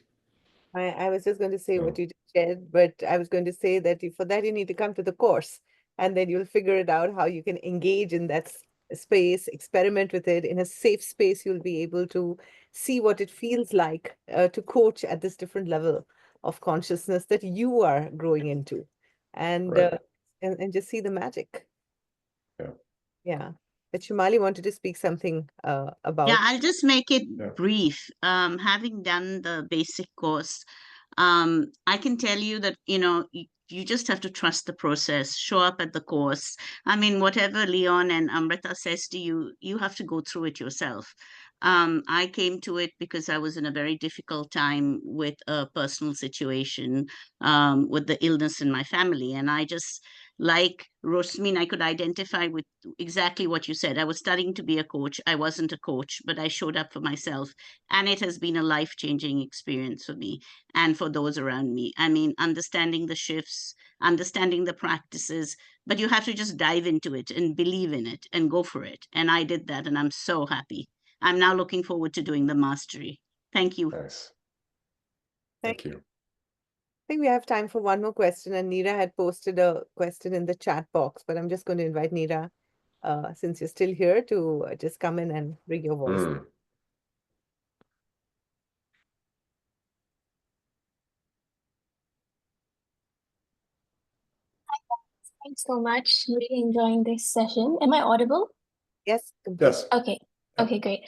I was just going to say what you just said, but I was going to say that for that you need to come to the course, and then you'll figure it out how you can engage in that space, experiment with it in a safe space. You'll be able to see what it feels like to coach at this different level of consciousness that you are growing into, and and just see the magic. Yeah. But Shumali wanted to speak something about. Yeah, I'll just make it brief. Having done the basic course, I can tell you that, you just have to trust the process, show up at the course. I mean, whatever Leon and Amrita says to you, you have to go through it yourself. I came to it because I was in a very difficult time with a personal situation, with the illness in my family. And I just, like Rosmin, I could identify with exactly what you said. I was studying to be a coach. I wasn't a coach, but I showed up for myself. And it has been a life-changing experience for me and for those around me. I mean, understanding the shifts, understanding the practices, but you have to just dive into it and believe in it and go for it. And I did that, and I'm so happy. I'm now looking forward to doing the mastery. Thank you. Nice. Thank you. I think we have time for one more question, and Neera had posted a question in the chat box, but I'm just going to invite Neera, since you're still here, to just come in and bring your voice. Thanks so much. Really enjoying this session. Am I audible? Yes. Yes. Okay. Okay, great.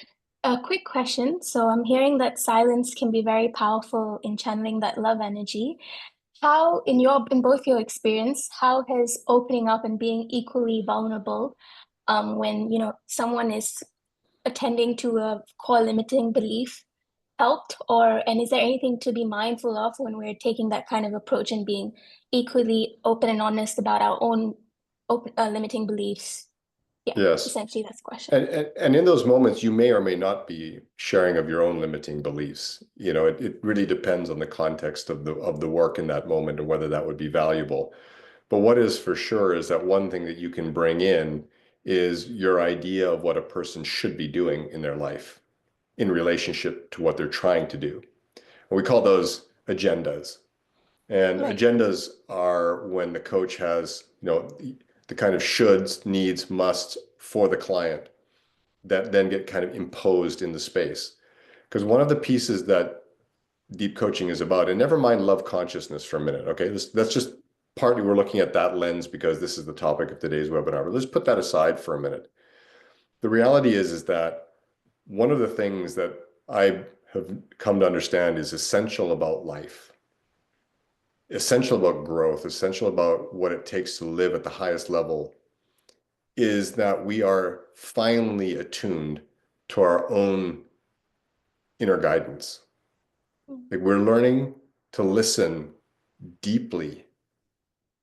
A quick question. So I'm hearing that silence can be very powerful in channeling that love energy. How, in both your experience, how has opening up and being equally vulnerable, when someone is attending to a core limiting belief, helped? And is there anything to be mindful of when we're taking that kind of approach and being equally open and honest about our own limiting beliefs? Yeah, Yes. essentially that's the question. And in those moments, you may or may not be sharing of your own limiting beliefs. You know, it really depends on the context of the work in that moment and whether that would be valuable. But what is for sure is that one thing that you can bring in is your idea of what a person should be doing in their life in relationship to what they're trying to do. And we call those agendas. And Right. agendas are when the coach has, you know, the kind of shoulds, needs, musts for the client that then get kind of imposed in the space. Because one of the pieces that deep coaching is about, and never mind love consciousness for a minute, okay? That's just partly we're looking at that lens because this is the topic of today's webinar, but let's put that aside for a minute. The reality is that one of the things that I have come to understand is essential about life, essential about growth, essential about what it takes to live at the highest level, is that we are finally attuned to our own inner guidance. Like we're learning to listen deeply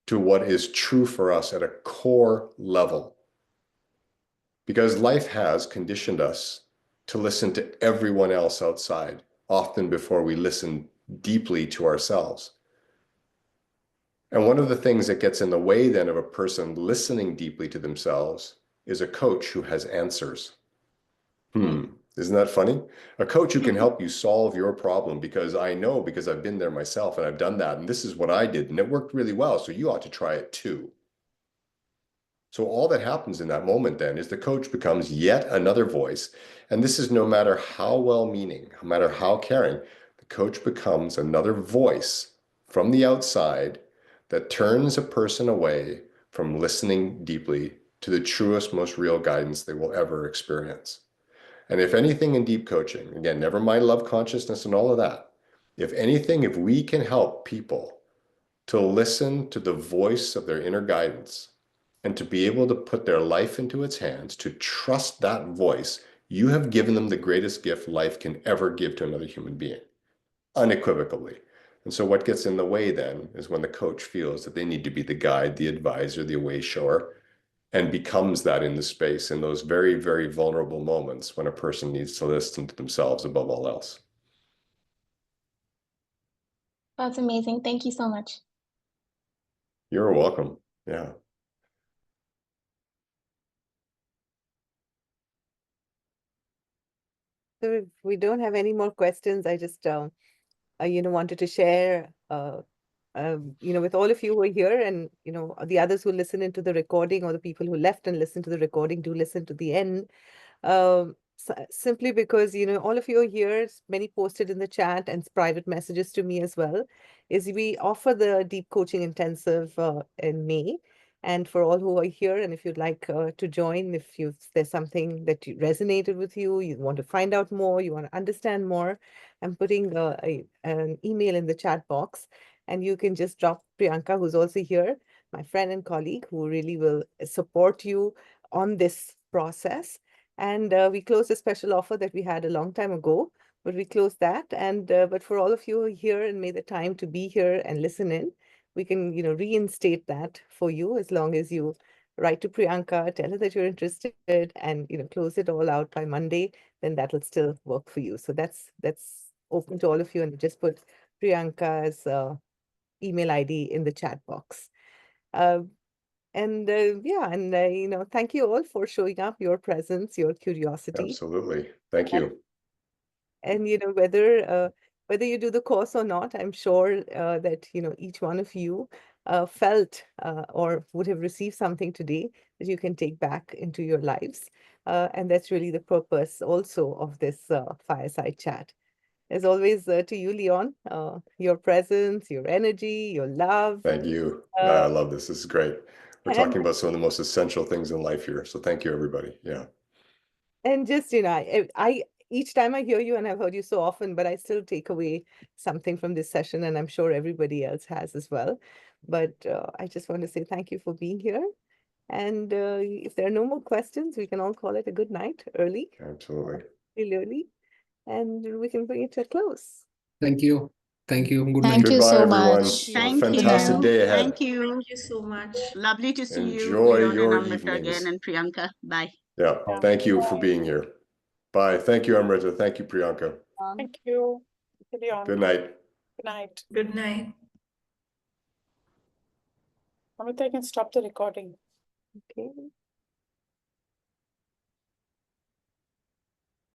to what is true for us at a core level. Because life has conditioned us to listen to everyone else outside, often before we listen deeply to ourselves. And one of the things that gets in the way then of a person listening deeply to themselves is a coach who has answers. Isn't that funny? A coach who can help you solve your problem because I know, because I've been there myself and I've done that. And this is what I did and it worked really well. So you ought to try it too. So all that happens in that moment then is the coach becomes yet another voice. And this is no matter how well-meaning, no matter how caring, the coach becomes another voice from the outside that turns a person away from listening deeply to the truest, most real guidance they will ever experience. And if anything in deep coaching, again, never mind love consciousness and all of that, if anything, if we can help people to listen to the voice of their inner guidance and to be able to put their life into its hands, to trust that voice, you have given them the greatest gift life can ever give to another human being, unequivocally. And so what gets in the way then is when the coach feels that they need to be the guide, the advisor, the way shower, and becomes that in the space in those very, very vulnerable moments when a person needs to listen to themselves above all else. That's amazing. Thank you so much. You're welcome. Yeah. So if we don't have any more questions, I just wanted to share with all of you who are here and the others who listen into the recording, or the people who left and listen to the recording, do listen to the end. Simply because all of you are here, many posted in the chat and private messages to me as well, is we offer the deep coaching intensive in May. And for all who are here, and if you'd like to join, if there's something that resonated with you, you want to find out more, you want to understand more, I'm putting an email in the chat box, and you can just drop Priyanka, who's also here, my friend and colleague, who really will support you on this process. And we closed a special offer that we had a long time ago, but we closed that. And but for all of you who are here and made the time to be here and listen in, we can reinstate that for you, as long as you write to Priyanka, tell her that you're interested, and close it all out by Monday. Then that will still work for you. So that's open to all of you, and just put Priyanka's email ID in the chat box. And thank you all for showing up, your presence, your curiosity. Absolutely. Thank you. And whether you do the course or not, I'm sure that each one of you felt or would have received something today that you can take back into your lives. And that's really the purpose also of this fireside chat. As always, to you, Leon, your presence, your energy, your love. Thank you. I love this. This is great. We're talking about some of the most essential things in life here. So thank you, everybody. Yeah. And just, I each time I hear you, and I've heard you so often, but I still take away something from this session, and I'm sure everybody else has as well. But I just want to say thank you for being here. And if there are no more questions, we can all call it a good night early. Absolutely. Really early. And we can bring it to a close. Thank you. Thank you. Good Thank night. you Goodbye, so everyone. much. Have a Thank fantastic night. day ahead. Thank you. Thank you so much. Lovely to see you, Enjoy Leon and your Amrita again, evenings. and Priyanka. Bye. Yeah, thank you for being here. Bye. Thank you, Amrita. Thank you, Priyanka. Thank you. Good night. Good night. Good night. Amrita, I can stop the recording. Okay.